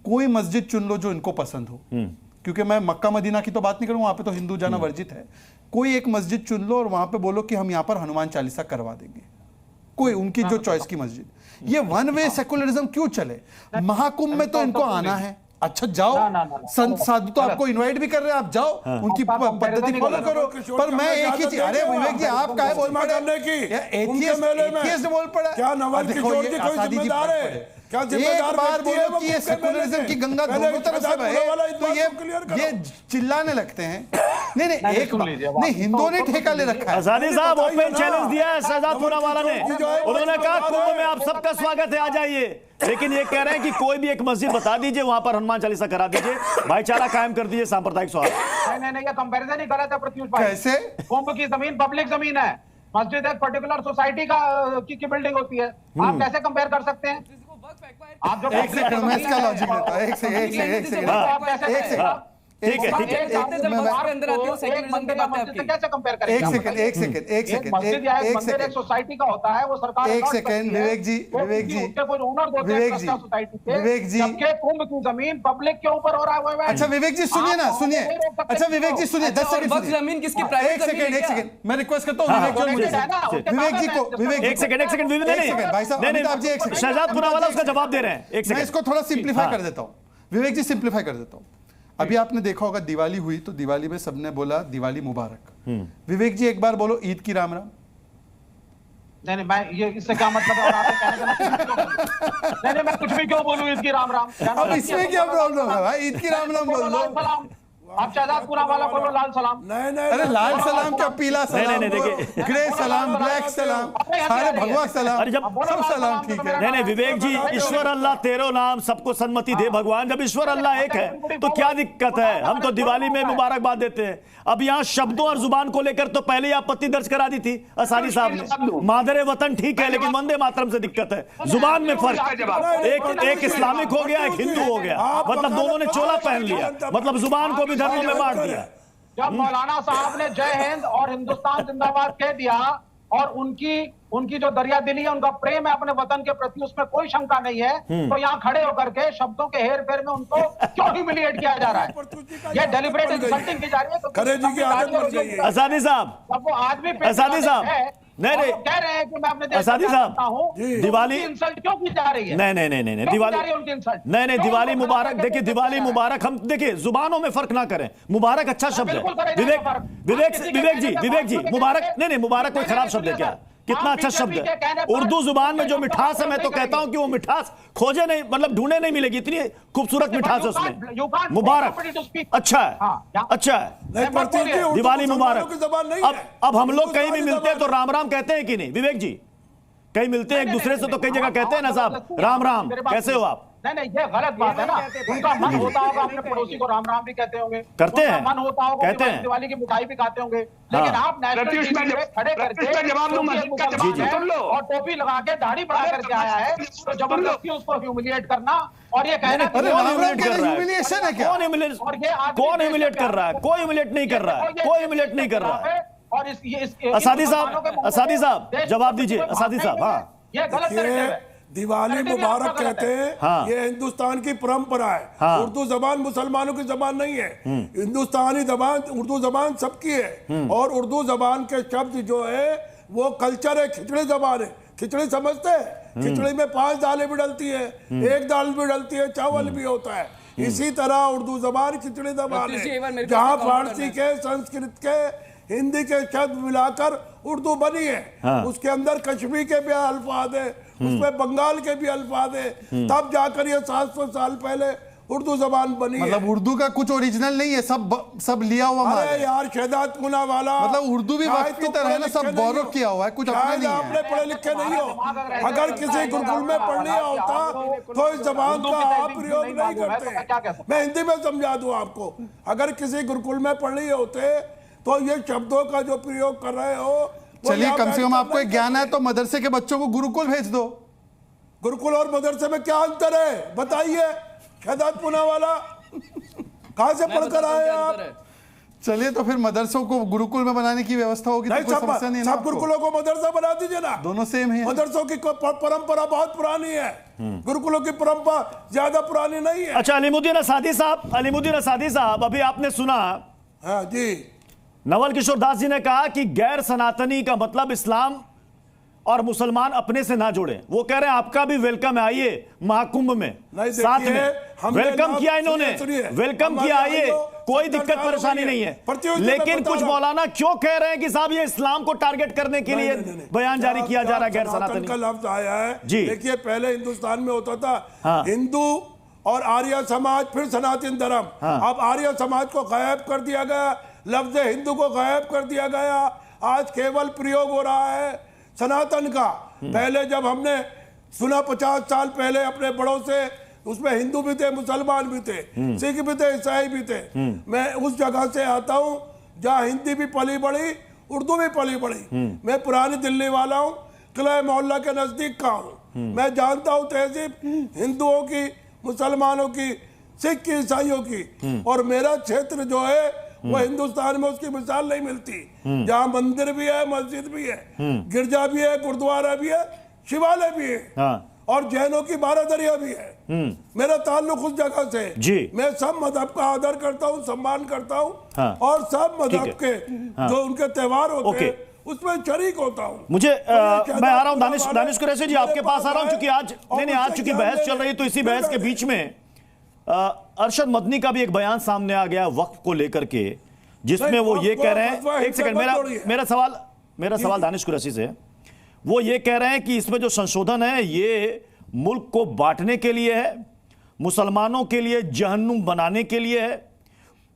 कोई मस्जिद चुन लो जो इनको पसंद हो, क्योंकि मैं मक्का मदीना की तो बात नहीं करूं, वहां पे तो हिंदू जाना वर्जित है। कोई एक मस्जिद चुन लो और वहां पे बोलो कि हम यहां पर हनुमान चालीसा करवा देंगे, कोई उनकी जो चॉइस की मस्जिद। ये वन वे सेकुलरिज्म क्यों चले? महाकुंभ में तो इनको आना है, अच्छा जाओ, संत साधु तो आपको इनवाइट भी कर रहे हैं, आप जाओ, उनकी पद्धति फॉलो करो। पर मैं एक ही चीज, अरे विवेक जी आप काहे बोल पड़े? एथियस्ट बोल पड़ा, क्या नवल किशोर जी कोई जिम्मेदार है? क्या एक बार बोलो कि ये सेकुलरिज्म की गंगा दोनों तरफ से बहे, तो ये चिल्लाने लगते हैं। नहीं नहीं, एक बार नहीं, हिंदुओं ने ठेका ले रखा है। आजादी साहब ओपन चैलेंज दिया है शहजाद पूनावाला ने, उन्होंने कहा कुंभ में आप सबका स्वागत है, आ जाइए। लेकिन ये कह रहे हैं कि कोई भी एक मस्जिद बता दीजिए, वहां पर हनुमान चालीसा करा दीजिए, भाईचारा कायम कर दीजिए, सांप्रदायिक सौहार्द। नहीं, ये कंपैरिजन ही गलत है प्रत्युष भाई। कैसे? कुंभ की जमीन पब्लिक जमीन है, मस्जिद एक पर्टिकुलर सोसाइटी की बिल्डिंग होती है, आप कैसे कंपेयर कर सकते हैं? आप जो एक सेकंड मैं इसका लॉजिक लेता हूं, एक सेकंड ठीक है, कैसे कंपेयर करेंगे? एक सोसाइटी का होता है, वो सरकार एक सेकंड विवेक जी कुंभ की जमीन पब्लिक के ऊपर हो रहा है। अच्छा विवेक जी सुनिए ना, सुनिए, अच्छा विवेक जी सुनिए, 10 सेकंड जमीन किसकी प्राइवेट? एक सेकंड मैं रिक्वेस्ट करता हूँ विवेक जी को, एक सेकंड भाई साहब अमिताभ जी, एक सेकंड, शहजाद पूनावाला उसका जवाब दे रहे हैं, एक मैं इसको थोड़ा सिंप्लीफाई कर देता हूँ। विवेक जी सिंप्लीफाई कर देता हूँ। अभी आपने देखा होगा दिवाली हुई तो दिवाली में सबने बोला दिवाली मुबारक। विवेक जी एक बार बोलो ईद की राम राम। नहीं, मैं ये इससे क्या मतलब है? नहीं, मैं कुछ भी क्यों बोलूं ईद की राम राम? अब इसमें क्या प्रॉब्लम है भाई? ईद की राम राम बोल दो। आप शहजाद पूनावाला बोलो लाल सलाम। नहीं, अरे लाल सलाम क्या, पीला सलाम, देखिए ग्रे सलाम, ब्लैक सलाम, सारे भगवा सलाम, सब सलाम ठीक है। नहीं विवेक जी, ईश्वर अल्लाह तेरो नाम, सबको सन्मति दे भगवान। जब ईश्वर अल्लाह एक है तो क्या दिक्कत है? हम तो दिवाली में मुबारकबाद देते हैं। अब यहाँ शब्दों और जुबान को लेकर तो पहले ही आपत्ति दर्ज करा दी थी असादी साहब ने। मादरे वतन ठीक है, लेकिन वंदे मातरम से दिक्कत है, जुबान में फर्क। एक इस्लामिक हो गया, एक हिंदू हो गया, मतलब दोनों ने चोला पहन लिया, मतलब जुबान को भी धर्मों में बांट दिया। जब मौलाना साहब ने जय हिंद और हिंदुस्तान जिंदाबाद कह दिया और उनकी जो दरिया दिली है, उनका प्रेम है अपने वतन के प्रति, उसमें कोई शंका नहीं है, तो यहाँ खड़े होकर के शब्दों के हेर फेर में उनको क्यों ह्यूमिलिएट किया जा रहा है? ये डेलिब्रेट इंसल्टिंग की जा रही है। आजादी साहब, वो आदमी आजादी साहब, नहीं कह रहे हैं कि मैं अपने आजादी साहब, दिवाली इंसल्ट क्यों की जा रही है? नहीं दिवाली नहीं, दिवाली मुबारक। देखिए दिवाली मुबारक, हम देखिए जुबानों में फर्क ना करें, मुबारक अच्छा शब्द है। विवेक जी मुबारक नहीं, मुबारक कोई खराब शब्द है क्या? कितना अच्छा शब्द है। उर्दू जुबान में जो मिठास है, मैं तो कहता हूं कि वो मिठास खोजे नहीं, मतलब ढूंढे नहीं मिलेगी, इतनी खूबसूरत मिठास है उसमें। मुबारक अच्छा है, अच्छा है, दिवाली मुबारक। अब हम लोग कहीं भी मिलते हैं तो राम राम कहते हैं कि नहीं विवेक जी? कहीं मिलते हैं एक दूसरे से तो कई जगह कहते हैं ना साहब राम राम, कैसे हो आप? नहीं, ये गलत बात है ना। उनका मन होता होगा अपने पड़ोसी को राम राम भी कहते होंगे, करते हैं, मन होता होगा कहते हैं, दिवाली की मिठाई भी खाते होंगे, लेकिन आप नेशनल टीवी पे खड़े करके और टोपी लगा के दाढ़ी बढ़ा करके आया है, तो जबरदस्ती उसको ह्यूमिलिएट करना और ये कहना ह्यूमिलिएशन है क्या? कौन ह्यूमिलिएट कर रहा है? कोई ह्यूमिलिएट नहीं कर रहा है, कोई ह्यूमिलिएट नहीं कर रहा है। और असादी साहब जवाब दीजिए। असादी साहब, हाँ ये गलत दिवाली मुबारक कहते हैं, हाँ। ये हिंदुस्तान की परंपरा है, हाँ। उर्दू जबान मुसलमानों की जबान नहीं है, हिंदुस्तानी जबान उर्दू जबान सबकी है, और उर्दू जबान के शब्द जो है वो कल्चर है, खिचड़ी जबान है। खिचड़ी समझते हैं? खिचड़ी में 5 दालें भी डलती है, 1 दाल भी डलती है, चावल भी होता है। इसी तरह उर्दू जबान खिचड़ी जबान है, जहाँ फारसी के, संस्कृत के, हिंदी के शब्द मिलाकर उर्दू बनी है। हाँ। उसके अंदर कश्मीर के भी अल्फाज है, उसमें बंगाल के भी अल्फाज है, तब जाकर ये 700 साल पहले उर्दू जबान बनी है। मतलब उर्दू का कुछ ओरिजिनल नहीं है, सब लिया हुआ माल अरे है। यार शहजाद पूनावाला, मतलब उर्दू भी वक्त की तरह है ना, सब बोरो किया हुआ है, कुछ अपना शायद नहीं है। आपने पढ़े लिखे नहीं हो। अगर किसी गुरुकुल में पढ़ लिया होता तो इस जबान का आप प्रयोग नहीं करते। मैं हिंदी में समझा दूं आपको, अगर किसी गुरुकुल में पढ़ लिए होते तो ये शब्दों का जो प्रयोग कर रहे हो। चलिए कम से कम आपको एक ज्ञान है तो मदरसे के बच्चों को गुरुकुल भेज दो। गुरुकुल और मदरसे में क्या अंतर है बताइए शहजाद पूनावाला, कहां से पढ़कर आए आप? चलिए तो फिर मदरसों को गुरुकुल में बनाने की व्यवस्था होगी तो कोई समस्या नहीं है ना। सब गुरुकुलों को मदरसा बना दीजिए ना, दोनों सेम है। मदरसों की परंपरा बहुत पुरानी है, गुरुकुलों की परंपरा ज्यादा पुरानी नहीं है। अच्छा अलीमुद्दीन असादी साहब, अभी आपने सुना हाँ जी, नवल किशोर दास जी ने कहा कि गैर सनातनी का मतलब इस्लाम और मुसलमान अपने से ना जोड़े। वो कह रहे हैं आपका भी वेलकम है, आइए महाकुंभ में साथ में वेलकम किया इन्होंने, वेलकम किया, आइए कोई दिक्कत परेशानी नहीं है। लेकिन कुछ मौलाना क्यों कह रहे हैं कि साहब ये इस्लाम को टारगेट करने के लिए बयान जारी किया जा रहा है गैर सनातनी का लफ्ज आया है जी। देखिए पहले हिंदुस्तान में होता था हिंदू और आर्य समाज, फिर सनातन धर्म। अब आर्य समाज को गायब कर दिया गया, लफ्ज हिंदू को गायब कर दिया गया। आज केवल प्रयोग हो रहा है सनातन का। पहले जब हमने सुना 50 साल पहले अपने बड़ों से, उसमें हिंदू भी थे, मुसलमान भी थे, सिख भी थे, ईसाई भी थे। मैं उस जगह से आता हूँ जहाँ हिंदी भी पली बड़ी, उर्दू भी पली बड़ी। मैं पुरानी दिल्ली वाला हूँ, किला मोहल्ला के नजदीक का हूँ। मैं जानता हूँ तहजीब हिंदुओं की, मुसलमानों की, सिख की, ईसाइयों की। और मेरा क्षेत्र जो है वो हिंदुस्तान में उसकी मिसाल नहीं मिलती, जहाँ मंदिर भी है, मस्जिद भी है, गिरजा भी है, गुरुद्वारा भी है, शिवालय भी है, और जैनों की बारादरिया भी है। मेरा ताल्लुक उस जगह से जी। मैं सब मजहब का आदर करता हूँ, सम्मान करता हूँ, और सब मजहब के जो उनके त्योहार होते हैं उसमें शरीक होता हूँ। मुझे मैं आ रहा हूँ दानिश कुरैशी जी आपके पास आ रहा हूँ, क्योंकि आज चूंकि बहस चल रही है तो इसी बहस के बीच में अरशद मदनी का भी एक बयान सामने आ गया वक्फ को लेकर के, जिसमें वो ये कह रहे हैं, एक सेकंड, मेरा सवाल दानिश कुरैशी से, वो ये कह रहे हैं कि इसमें जो संशोधन है ये मुल्क को बांटने के लिए है, मुसलमानों के लिए जहन्नुम बनाने के लिए है,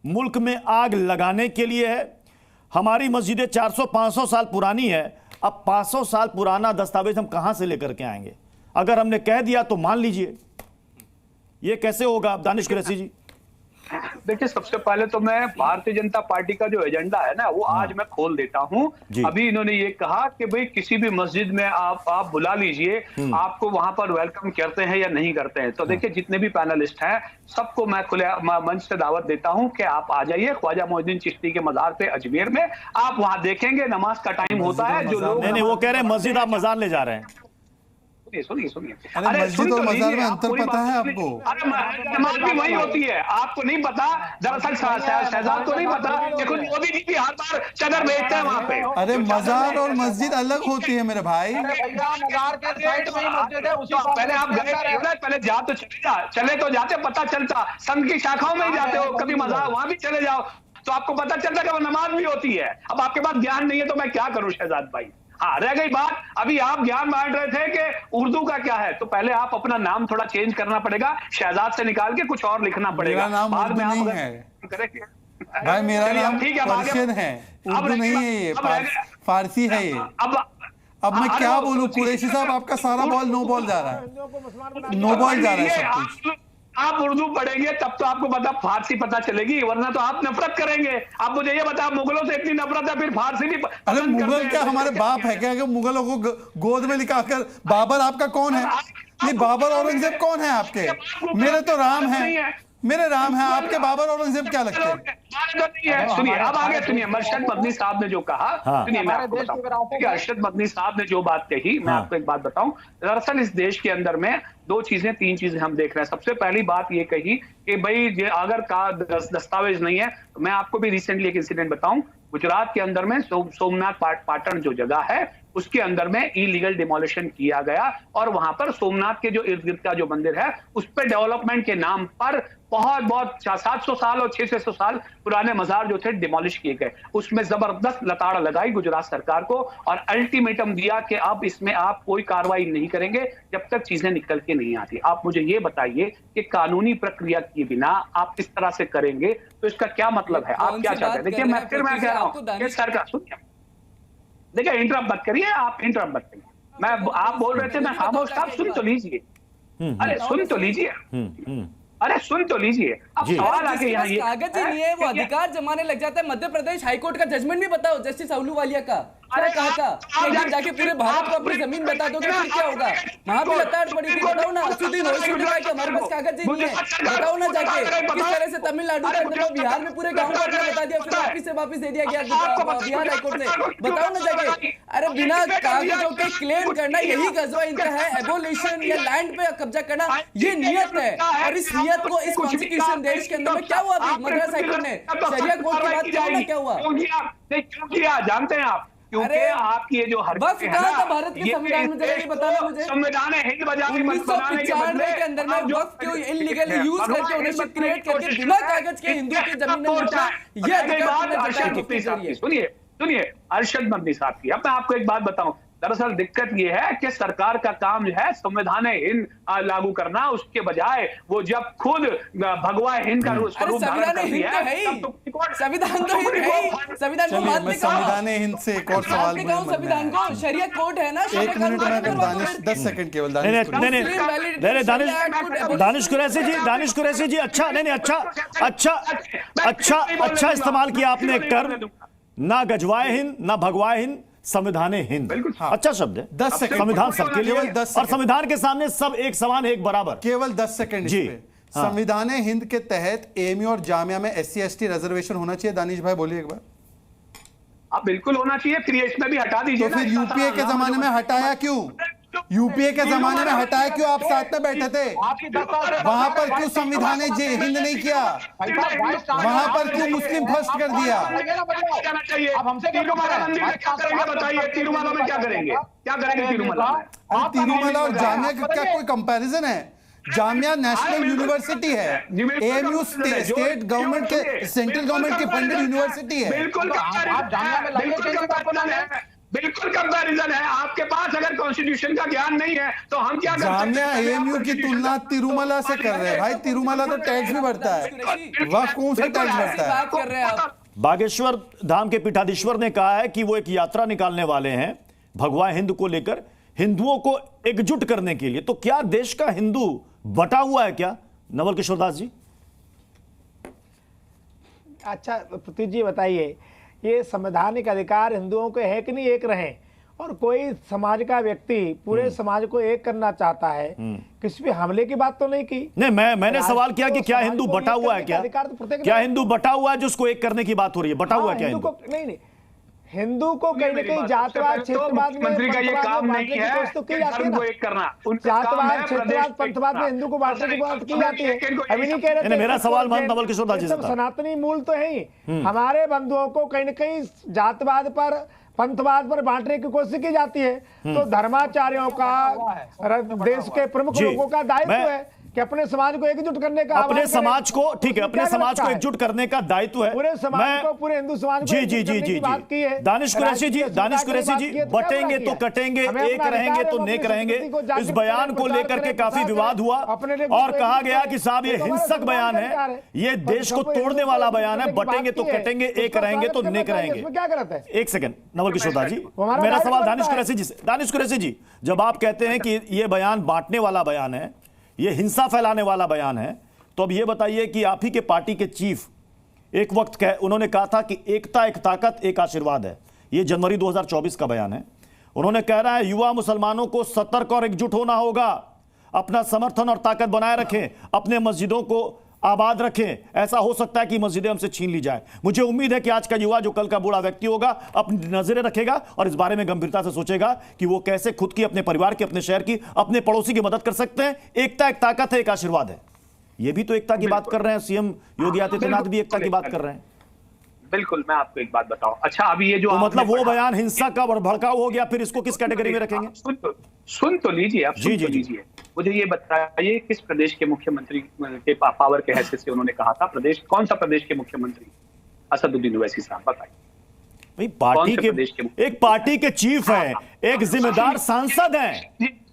मुल्क में आग लगाने के लिए है। हमारी मस्जिदें 400-500 साल पुरानी है, अब 500 साल पुराना दस्तावेज हम कहां से लेकर के आएंगे? अगर हमने कह दिया तो मान लीजिए, ये कैसे होगा दानिश कुरैशी जी? देखिए सबसे पहले तो मैं भारतीय जनता पार्टी का जो एजेंडा है ना वो आज मैं खोल देता हूं। अभी इन्होंने ये कहा कि भाई किसी भी मस्जिद में आप बुला लीजिए, आपको वहां पर वेलकम करते हैं या नहीं करते हैं। तो देखिए जितने भी पैनलिस्ट हैं सबको मैं खुले मंच से दावत देता हूं कि आप आ जाइए ख्वाजा मोइनुद्दीन चिश्ती के मजार पे अजमेर में। आप वहां देखेंगे नमाज का टाइम होता है, जो लोग नहीं वो कह रहे हैं मस्जिद आप मजार ले जा रहे हैं। सुनिए अरे मस्जिद और मजार में अंतर पता है आपको? अरे नमाज भी वही होती है, आपको नहीं पता? दरअसल शहजाद को नहीं पता, देखो मोदी जी भी हर बार चदर भेजते हैं वहाँ पे। अरे मजार और मस्जिद अलग होती है मेरे भाई। पहले आप गए, पहले जा तो चले तो जाते, पता चलता। संघ की शाखाओं में ही जाते हो, कभी मजार वहां भी चले जाओ तो आपको पता चलता कि वो नमाज भी होती है। अब आपके पास ज्ञान नहीं है तो मैं क्या करूं शहजाद भाई। हाँ रह गई बात, अभी आप ज्ञान बांट रहे थे कि उर्दू का क्या है, तो पहले आप अपना नाम थोड़ा चेंज करना पड़ेगा, शहजाद से निकाल के कुछ और लिखना पड़ेगा। मेरा नाम उर्दू नहीं है भाई, मेरा नाम पर्शियन है, उर्दू नहीं है, ये फारसी है ये। अब मैं क्या बोलूं कुरैशी साहब, आपका सारा बॉल नो बॉल जा रहा है, नो बॉल जा रहा है सब कुछ। आप उर्दू पढ़ेंगे तब तो आपको पता फारसी पता चलेगी, वरना तो आप नफरत करेंगे। आप मुझे ये बता, मुगलों से इतनी नफरत है फिर फारसी भी? अरे मुगल क्या हमारे बाप है क्या, मुगलों को गोद में लिखाकर? बाबर आपका कौन है? ये बाबर औरंगजेब कौन है आपके? मेरे तो राम है, मेरे राम है, आपके बाबर औरंगजेब क्या लगते हैं? सुनिए अब आगे सुनिए, अरशद मदनी साहब ने जो कहा, सुनिए मैं आपको बताऊं, अरशद मदनी साहब ने जो बात कही, मैं आपको एक बात बताऊं। दरअसल इस देश के अंदर में तीन चीजें हम देख रहे हैं। सबसे पहली बात ये कही कि भाई अगर दस्तावेज नहीं है, तो मैं आपको भी रिसेंटली एक इंसिडेंट बताऊं। गुजरात के अंदर में सोमनाथ पाटन जो जगह है उसके अंदर में इलीगल डिमोलिशन किया गया और वहां पर सोमनाथ के जो इर्द गिर्द का जो मंदिर है उस पर डेवलपमेंट के नाम पर बहुत 700 साल और 600 साल पुराने मजार जो थे डिमोलिश किए गए। उसमें जबरदस्त लताड़ लगाई गुजरात सरकार को और अल्टीमेटम दिया कि अब इसमें आप कोई कार्रवाई नहीं करेंगे जब तक चीजें निकल के नहीं आती। आप मुझे ये बताइए कि कानूनी प्रक्रिया के बिना आप इस तरह से करेंगे तो इसका क्या मतलब है? आप क्या चाहते हैं? देखिए मैं कह रहा हूँ सरकार, सुनिए, देखिए इंटरप्ट मत करिए, आप इंटरप्ट मत करिए। मैं आप बोल रहे थे मैं खामोश था, सुन तो लीजिए। अरे सुन तो लीजिए, अरे सुन तो लीजिए। अब सवाल आके यहाँ ये कागज ही नहीं है, वो अधिकार जमाने लग जाता है। मध्य प्रदेश हाईकोर्ट का जजमेंट भी बताओ जस्टिस अहलूवालिया का, क्या कहा था? एक दिन जाके पूरे भारत को अपनी जमीन बता दोगे फिर क्या होगा? वहां भी लताड़ पड़ी थी, बताओ ना। असुद्दीन ओवैसी ने कहा कि हमारे पास कागज ही नहीं है, बताओ ना जाके किस तरह से तमिलनाडु के अंदर बिहार में पूरे गाँव को अपना बता दिया, फिर वापिस दे दिया गया बिहार हाईकोर्ट ने, बताओ ना जाके। अरे बिना कागजों के क्लेम करना, यही गजवा इनका है। एबोलिशन या लैंड पे कब्जा करना ये नियत है, और इस नियत को इस कॉन्स्टिट्यूशन देश के अंदर में क्या हुआ? मद्रास हाईकोर्ट ने शरिया कोर्ट की बात किया, क्या हुआ? क्यों किया जानते हैं आप? क्योंकि आपकी ये जो वक्फ कहा था भारत के संविधान में, जरा ये बताना मुझे। संविधान हिंद बजाने मत बनाने के बदले के अंदर में वक्फ को इल्लीगली यूज करके ओनरशिप क्रिएट करके बिना कागज के हिंदू की जमीन में लूटना, ये अधिकार। सुनिए अरशद मदनी साहब की, अब मैं आपको एक बात बताऊं। दरअसल दिक्कत यह है कि सरकार का काम जो है संविधान हिंद लागू करना, उसके बजाय वो जब खुद भगवा हिंद का स्वरूप धारण करती है, संविधान तो हिंद है, संविधान को बात में संविधान हिंद से एक और सवाल संविधान को शरिया कोर्ट है ना, 1 मिनट में 10 सेकंड केवल दानिश कुरैशी जी अच्छा नहीं अच्छा इस्तेमाल किया आपने एक टर्म, ना गजवाए हिंद ना भगवाए हिंद, संविधान हिंद। अच्छा शब्द है। 10 सेकंड संविधान सबके लिए, और संविधान के सामने सब एक समान एक बराबर। केवल 10 सेकंड जी। संविधान हिंद के तहत एएमयू और जामिया में SC ST रिजर्वेशन होना चाहिए। दानिश भाई बोलिए एक बार। अब बिल्कुल होना चाहिए, फिर इसमें भी हटा दीजिए। तो फिर यूपीए के जमाने में हटाया क्यों? यूपीए के जमाने में हटाया क्यों? आप साथ में बैठे थे, वहां पर क्यों संविधान हिंद नहीं किया? वहां पर क्यों मुस्लिम फर्स्ट कर दिया? अब हमसे तिरुमला मंदिर में क्या करेंगे बताइए? तिरुमला में क्या करेंगे? तिरुमला और जामिया का क्या कोई कंपैरिजन है? जामिया नेशनल यूनिवर्सिटी है, एएमयू स्टेट गवर्नमेंट के, सेंट्रल गवर्नमेंट की फंडेड यूनिवर्सिटी है। बिल्कुल कंपैरिजन है। आपके पास अगर कॉन्स्टिट्यूशन का ज्ञान नहीं है तो हम क्या करते हैं? जामिया एएमयू की तुलना तिरुमला से कर रहे हैं भाई। तिरुमला तो टैक्स भी भरता है, वह कौन सा टैक्स भरता है? बागेश्वर धाम के पीठाधीश्वर ने कहा है कि वो एक यात्रा निकालने वाले हैं भगवा हिंद को लेकर, हिंदुओं को एकजुट करने के लिए। तो क्या देश का हिंदू बटा हुआ है क्या, नवल किशोर दास जी? अच्छा पृथ्वी जी बताइए, ये संवैधानिक अधिकार हिंदुओं के है कि नहीं एक रहें? और कोई समाज का व्यक्ति पूरे समाज को एक करना चाहता है, किसी भी हमले की बात तो नहीं की। नहीं, मैंने सवाल किया कि क्या हिंदू बटा हुआ है क्या? क्या हिंदू बटा हुआ है जिसको एक करने की बात हो रही है? बटा हुआ है क्या हिंदू? नहीं, हिंदू को कहीं ना कहीं जातवाद क्षेत्रवाद में मंत्री का ये काम नहीं है तो की जाती है ना, करना जातवाद क्षेत्रवाद पंथवाद में हिंदू को बांटने की बात की जाती है। अभी नहीं कह रहे, मेरा सवाल नवल किशोर दास जी से था। सनातनी मूल तो है ही, हमारे बंधुओं को कहीं ना कहीं जातवाद पर पंथवाद पर बांटने की कोशिश की जाती है। तो धर्माचार्यों का, देश के प्रमुख लोगों का दायित्व है कि अपने समाज को एकजुट करने का, अपने समाज को, ठीक है, अपने समाज को एकजुट करने का दायित्व है। पूरे समाज को, पूरे हिंदू समाज को जी दानिश कुरैशी जी बटेंगे तो कटेंगे, एक रहेंगे तो नेक रहेंगे। इस बयान को लेकर के काफी विवाद हुआ और कहा गया कि साहब ये हिंसक बयान है, ये देश को तोड़ने वाला बयान है। बटेंगे तो कटेंगे, एक रहेंगे तो नेक रहेंगे। क्या गलत है? एक सेकंड नवल किशोर दास जी, मेरा सवाल दानिश कुरैशी जी से। दानिश कुरैशी जी, जब आप कहते हैं कि ये बयान बांटने वाला बयान है, ये हिंसा फैलाने वाला बयान है, तो अब ये बताइए कि आप ही के पार्टी के चीफ एक वक्त उन्होंने कहा था कि एकता एक ताकत एक आशीर्वाद है। ये जनवरी 2024 का बयान है। उन्होंने कह रहा है युवा मुसलमानों को सतर्क और एकजुट होना होगा, अपना समर्थन और ताकत बनाए रखें, अपने मस्जिदों को आबाद रखें। ऐसा हो सकता है कि मस्जिदें हमसे छीन ली जाए। मुझे उम्मीद है कि आज का युवा जो कल का बूढ़ा व्यक्ति होगा अपनी नजरें रखेगा और इस बारे में गंभीरता से सोचेगा कि वो कैसे खुद की, अपने परिवार की, अपने शहर की, अपने पड़ोसी की मदद कर सकते हैं। एकता एक ताकत है, एक आशीर्वाद है। ये भी तो एकता की बात कर रहे हैं, सीएम योगी आदित्यनाथ भी एकता की बात कर रहे हैं। बिल्कुल, मैं आपको एक बात बताऊं। अच्छा, अभी ये जो तो आपने मतलब वो पढ़ा- बयान हिंसा का और भड़काऊ हो गया, फिर इसको किस कैटेगरी में रखेंगे? सुन तो लीजिए, आप सुन तो लीजिए। मुझे ये बताइए, किस प्रदेश के मुख्यमंत्री के पावर के हैसियत से उन्होंने कहा था? प्रदेश कौन सा प्रदेश के मुख्यमंत्री? असदुद्दीन ओवैसी साहब, बताइए। भाई पार्टी के एक पार्टी के चीफ हैं, एक जिम्मेदार सांसद हैं,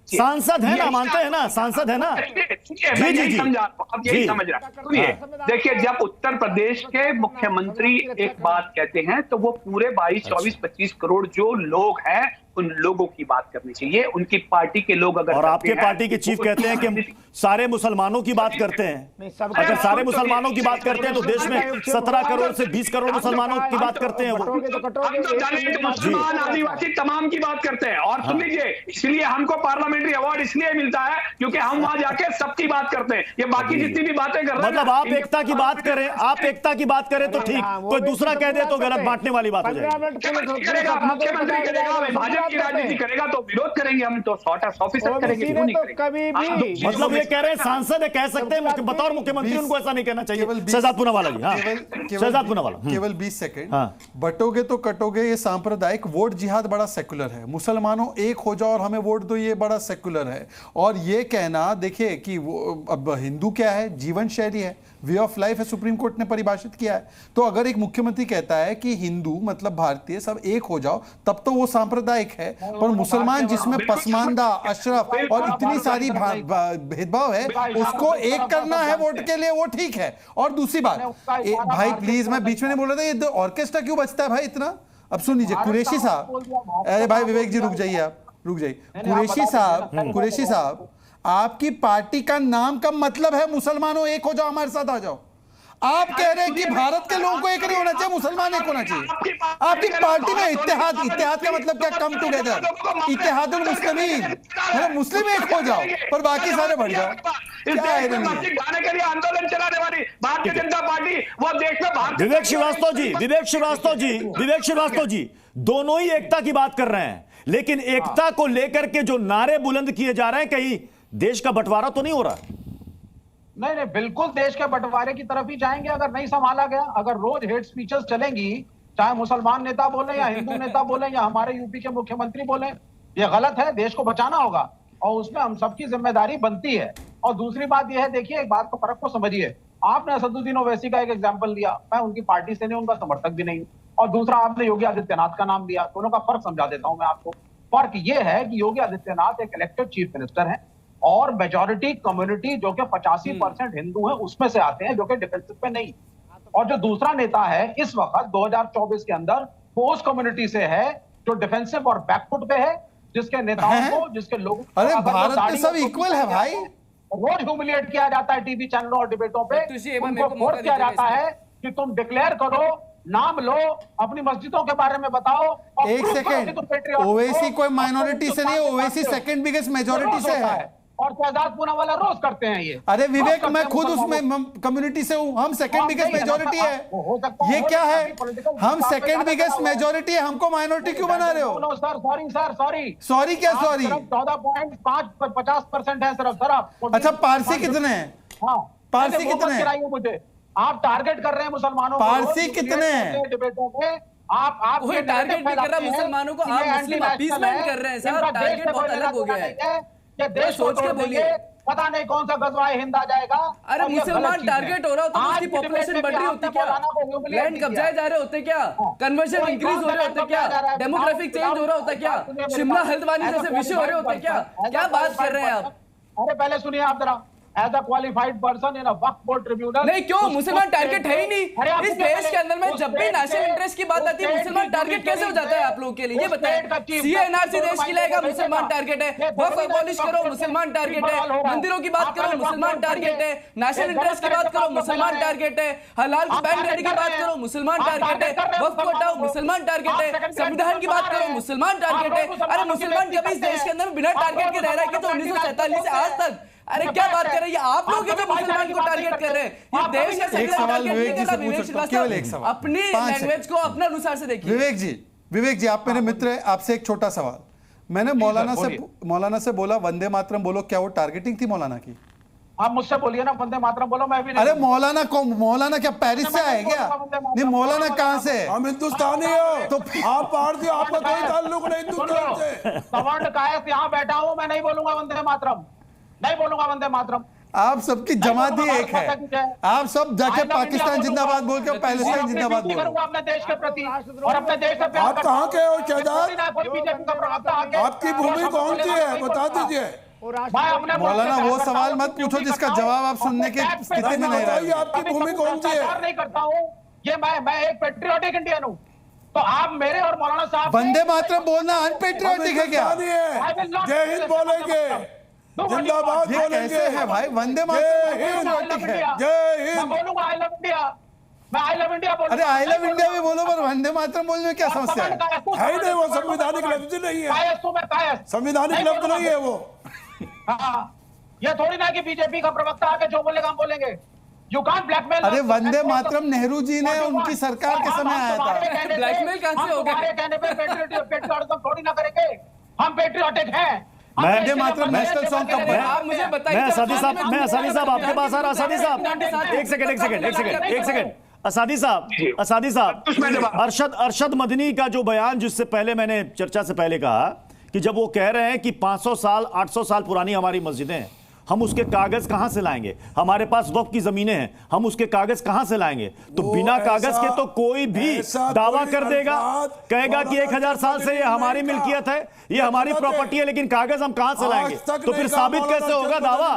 सांसद है ना, मानते हैं ना, सांसद है ना। मैं यही समझा, अब यही समझ रहा। सुनिए, देखिए, जब उत्तर प्रदेश के मुख्यमंत्री एक बात कहते हैं तो वो पूरे 22, 24, 25 करोड़ जो लोग हैं उन लोगों की बात करनी चाहिए। उनकी पार्टी के लोग अगर और आपके पार्टी के चीफ कहते हैं कि सारे मुसलमानों की बात करते हैं। अगर सारे मुसलमानों की बात करते हैं तो देश में 17 करोड़ से 20 करोड़ मुसलमानों की बात करते हैं। वो मुसलमान आदिवासी तमाम की बात करते हैं। और सुन लीजिए, इसलिए हमको पार्लियामेंट्री अवार्ड इसलिए मिलता है क्योंकि हम वहां जाके सबकी बात करते हैं। ये बाकी जितनी भी बातें कर रहे हैं, मतलब आप एकता की बात करें, आप एकता की बात करें तो ठीक, कोई दूसरा कह दे तो गलत बांटने वाली बात हो जाएगी। मुख्यमंत्री करेगा, भाजपा की राजनीति करेगा तो विरोध करेंगे हम, तो 100% करेंगे, क्यों नहीं करेंगे? मतलब ये कह रहे हैं सांसद है, कह सकते हैं, बतौर मुख्यमंत्री उनको ऐसा नहीं कहना चाहिए। शहजाद पूनावाला जी, हाँ, शहजाद पूनावाला, केवल 20 सेकंड। बटोगे तो कटोगे, ये सांप्रदायिक वोट जिहाद बड़ा सेकुलर है। मुसलमानों एक हो जाओ और हमें वोट दो, ये बड़ा सेकुलर है। और ये कहना, देखिए कि अब हिंदू क्या है, जीवन शैली है, वे ऑफ लाइफ है, सुप्रीम कोर्ट ने परिभाषित किया है। तो अगर एक मुख्यमंत्री कहता है कि हिंदू मतलब भारतीय सब एक हो जाओ, तब तो वो सांप्रदायिक है। पर मुसलमान जिसमें पसमानदा, अशरफ और इतनी सारी भेदभाव है, उसको एक करना है वोट के लिए, वो ठीक है। और दूसरी बात, भाई प्लीज, मैं बीच में नहीं बोल रहा था, ये ऑर्केस्ट्रा क्यों बजता है भाई इतना? अब सुन लीजिए, कुरैशी साहब, अरे भाई विवेक जी रुक जाइए, आप रुक जाइए। कुरैशी साहब, आपकी पार्टी का नाम का मतलब है मुसलमानों एक हो जाओ, हमारे साथ आ जाओ। आप कह रहे हैं कि भारत के लोगों को एक नहीं होना चाहिए, मुसलमान एक होना चाहिए। आपकी पार्टी में इत्तेहाद, इत्तेहाद का मतलब क्या? कम टुगेदर, इत्तेहादुल मुस्लिमीन, मतलब मुस्लिम एक हो जाओ पर बाकी सारे बढ़ जाओ। गाने के लिए आंदोलन चलाने वाली भारतीय जनता पार्टी, वो देश में विवेक श्रीवास्तव जी दोनों ही एकता की बात कर रहे हैं, लेकिन एकता को लेकर के जो नारे बुलंद किए जा रहे हैं, कहीं देश का बंटवारा तो नहीं हो रहा? नहीं, बिल्कुल देश के बंटवारे की तरफ ही जाएंगे अगर नहीं संभाला गया। अगर रोज हेट स्पीचेस चलेंगी, चाहे मुसलमान नेता बोले या हिंदू नेता बोले या हमारे यूपी के मुख्यमंत्री बोले, ये गलत है। देश को बचाना होगा और उसमें हम सबकी जिम्मेदारी बनती है। और दूसरी बात यह है, देखिए, एक बात को, फर्क को समझिए। आपने असदुद्दीन ओवैसी का एक एग्जाम्पल दिया, मैं उनकी पार्टी से नहीं, उनका समर्थक भी नहीं। और दूसरा, आपने योगी आदित्यनाथ का नाम दिया। दोनों का फर्क समझा देता हूं मैं आपको। फर्क यह है कि योगी आदित्यनाथ एक इलेक्टेड चीफ मिनिस्टर है और मेजॉरिटी कम्युनिटी जो कि 85% हिंदू है उसमें से आते हैं, जो कि डिफेंसिव पे नहीं। और जो दूसरा नेता है इस वक्त 2024 के अंदर, वो उस कम्युनिटी से है जो डिफेंसिव और बैकफुट पे है, जिसके नेताओं को, जिसके लोगों, अरे भारत में सब इक्वल है भाई। रोज ह्यूमिलिएट किया जाता है टीवी चैनलों और डिबेटों पे। उनको फोर्स किया जाता है कि तुम डिक्लेयर करो, नाम लो, अपनी मस्जिदों के बारे में बताओ। एक सेकंड, ओवैसी कोई माइनॉरिटी से नहीं, ओवैसी सेकंड बिगेस्ट मेजॉरिटी से है। और शहजाद पूनावाला रोज करते हैं ये। अरे विवेक, मैं खुद उसमें कम्युनिटी से हूं, हम सेकंड बिगेस्ट मेजॉरिटी है। ये क्या है? हम सेकंड बिगेस्ट मेजॉरिटी है, हमको माइनॉरिटी क्यों बना रहे हो? सॉरी क्या सॉरी? 14.50% है सिर्फ। अच्छा, पारसी कितने हैं? हाँ, पारसी कितने हैं? मुझे आप टारगेट कर रहे हैं मुसलमानों को। पारसी कितने हैं? डिबेटों में आप वो टारगेट नहीं कर रहा मुसलमानों को, आप मुस्लिम अपीसमेंट कर रहे हैं साहब। टारगेट बहुत अलग हो गया है, ये देश सोच के बोलिए। पता नहीं कौन सा गजवाए हिंद आ जाएगा। अरे मुसलमान टारगेट हो रहा हो तो उसकी पॉपुलेशन बढ़ रही होती क्या? लैंड कब्जाए जा रहे होते क्या? कन्वर्जन इंक्रीज हो रहे होते क्या? डेमोग्राफिक चेंज हो रहा होता क्या? शिमला हल्द्वानी जैसे विषय हो रहे होते क्या? क्या बात कर रहे हैं आप? अरे पहले सुनिए आप जरा। As a qualified person in a Waqf board tribunal. नहीं, क्यों मुसलमान टारगेट है ही नहीं इस देश के अंदर में? जब भी नेशनल इंटरेस्ट की बात आती है, मुसलमान टारगेट कैसे हो जाता है आप लोगों के लिए? ये बताएं। सीएनआरसी देश की लाएगा, मुसलमान टारगेट है। वक्फ अबॉलिश करो, मुसलमान टारगेट है। मंदिरों की बात करो, मुसलमान टारगेट है। नेशनल इंटरेस्ट की बात करो, मुसलमान टारगेट है। हलाल बैन रेडी की बात करो, मुसलमान टारगेट है। वक्फ को हटाओ, मुसलमान टारगेट है। संविधान की बात करो, मुसलमान टारगेट है। अरे मुसलमान कभी इस देश के अंदर बिना टारगेट के रह रहा है कि? तो 1947 से आज तक। अरे क्या बात कर रहे हैं? आप लोग जो मुसलमान को टारगेट कर रहे हैं, ये देश का एक सवाल विवेक जी से पूछ सकता हूं, केवल एक सवाल, अपनी लैंग्वेज को अपने अनुसार से देखिए। विवेक जी, आप मेरे मित्र हैं, आपसे एक छोटा सवाल। मैंने मौलाना से बोला वंदे मातरम बोलो, क्या वो टारगेटिंग थी मौलाना की? आप मुझसे बोलिए ना, वंदे मातरम बोलो, मैं भी नहीं अरे बोलूंगा। मौलाना कौन, मौलाना क्या पेरिस से आए क्या? नहीं, मौलाना कहाँ से? हम हिंदुस्तानी हो तो आप भारतीय, आपका कोई ताल्लुक नहीं हिंदुस्तान से। सवर्ण कायस्थ यहाँ बैठा हूँ, मैं नहीं बोलूंगा वंदे मातरम, नहीं बोलूंगा वंदे मातरम। आप सबकी जमात ही एक है, आप सब जाके पाकिस्तान जिंदाबाद बोल के पैलेस्टाइन जिंदाबाद बोल रहे हो। अपने देश के प्रति और अपने देश से प्यार आप करता कहाँ हूं। के हो शहजाद? कोई बीजेपी का प्रवक्ता आके आपकी भूमि कौन सी है, बता दीजिए। मैं अपने मौलाना वो सवाल मत पूछो जिसका जवाब आप सुनने की स्थिति में नहीं रहे। आपकी भूमि कौन सी है? नहीं करता हूँ ये, मैं एक पेट्रियोटिक इंडियन हूँ, तो आप मेरे और मौलाना साहब वंदे मातरम बोलना अनपेट्रियोटिक है क्या? जय हिंद बोलेंगे, जिंदाबाद ये बोलेंगे। कैसे है भाई? वंदे मातरम पेट्रियोटिक है। जय मैं हिंद। बोलूंगा आई लव इंडिया, मैं आई लव इंडिया बोलूंगा। अरे आई लव इंडिया भी बोलो, पर वंदे मातरम बोलने में क्या समस्या है? है ही नहीं, वो संवैधानिक लफ्ज नहीं है, कायस्थ हूं मैं, कायस्थ। संवैधानिक लफ्ज नहीं है वो। हाँ, ये थोड़ी ना कि बीजेपी का प्रवक्ता आके जो बोलेगा हम बोलेंगे। You can't blackmail. अरे वंदे मातरम नेहरू जी ने उनकी सरकार के समय आया था। ब्लैकमेल कहाँ से हो गया? हमारे कहने पे पेट्रियोटिज्म थोड़ी ना करेंगे, हम पेट्रियोटिक हैं। वंदे मातरम नेशनल सॉन्ग कब बना? आप मुझे बताइए। मैं असादी साहब आपके पास आ रहा। असादी साहब एक सेकंड। असादी साहब अरशद मदनी का जो बयान, जिससे पहले मैंने चर्चा से पहले कहा कि जब वो कह रहे हैं कि 500 साल 800 साल पुरानी हमारी मस्जिदें हैं, हम उसके कागज कहां से लाएंगे? हमारे पास वक्फ की जमीनें हैं, हम उसके कागज कहां से लाएंगे? तो बिना कागज के तो कोई भी दावा कर देगा, कहेगा कि 1000 साल से ये हमारी मिल्कियत है, ये हमारी प्रॉपर्टी है, लेकिन कागज हम कहां से लाएंगे? तो फिर साबित कैसे होगा दावा?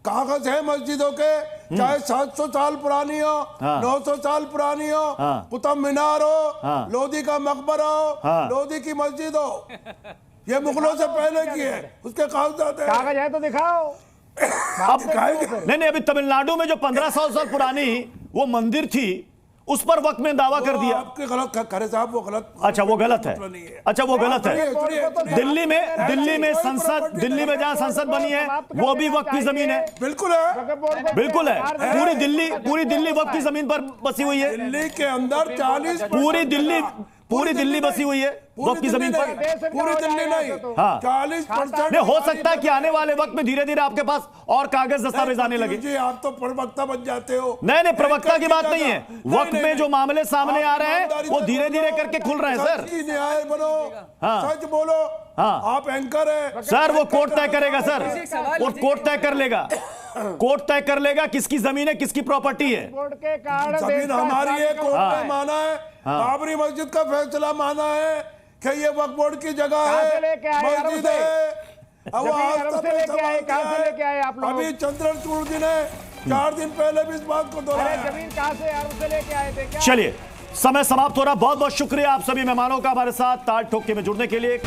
कागज है मस्जिदों के, चाहे 700 साल पुरानी हो, 900 साल पुरानी हो, कुतुब मीनार हो, लोधी का मकबरा हो, लोधी की मस्जिद हो, ये मुगलों से पहले की है, उसके कागजात हैं। कागज है तो दिखाओ। अब नहीं, अभी तमिलनाडु में जो 1500 साल पुरानी वो मंदिर थी, उस पर वक्त में दावा कर दिया। आपके गलत करे साहब, वो गलत। अच्छा वो गलत है, अच्छा वो गलत है। दिल्ली में संसद, दिल्ली में जहां संसद बनी है वो भी वक्त की जमीन है। बिल्कुल है, बिल्कुल है। पूरी दिल्ली वक्त की जमीन पर बसी हुई है। दिल्ली के अंदर 40 पूरी दिल्ली बसी हुई है वक्त की जमीन पर। पूरी दिल्ली नहीं, हाँ 40%। नहीं, हो सकता है कि आने वाले वक्त में धीरे धीरे आपके पास और कागज दस्तावेज आने लगे। जी आप तो प्रवक्ता बन जाते हो। नहीं, प्रवक्ता की बात नहीं है। वक्त में जो मामले सामने आ रहे हैं वो धीरे धीरे करके खुल रहे हैं सर। न्याय बनो, सच बोलो। आप एंकर है सर, वो कोर्ट तय करेगा सर, वो कोर्ट तय कर लेगा, कोर्ट तय कर लेगा किसकी जमीन है, किसकी प्रॉपर्टी है। जमीन हमारी है, कोर्ट ने माना है। बाबरी मस्जिद का फैसला माना है कि ये वक्फ बोर्ड की जगह है, मस्जिद है। अब अभी चंद्रचूड़ जी ने 4 दिन पहले भी इस बात को दोहराया। जमीन कहाँ से अरब से लेके आए थे क्या? चलिए, समय समाप्त हो रहा। बहुत बहुत शुक्रिया आप सभी मेहमानों का हमारे साथ ताल ठोक के में जुड़ने के लिए।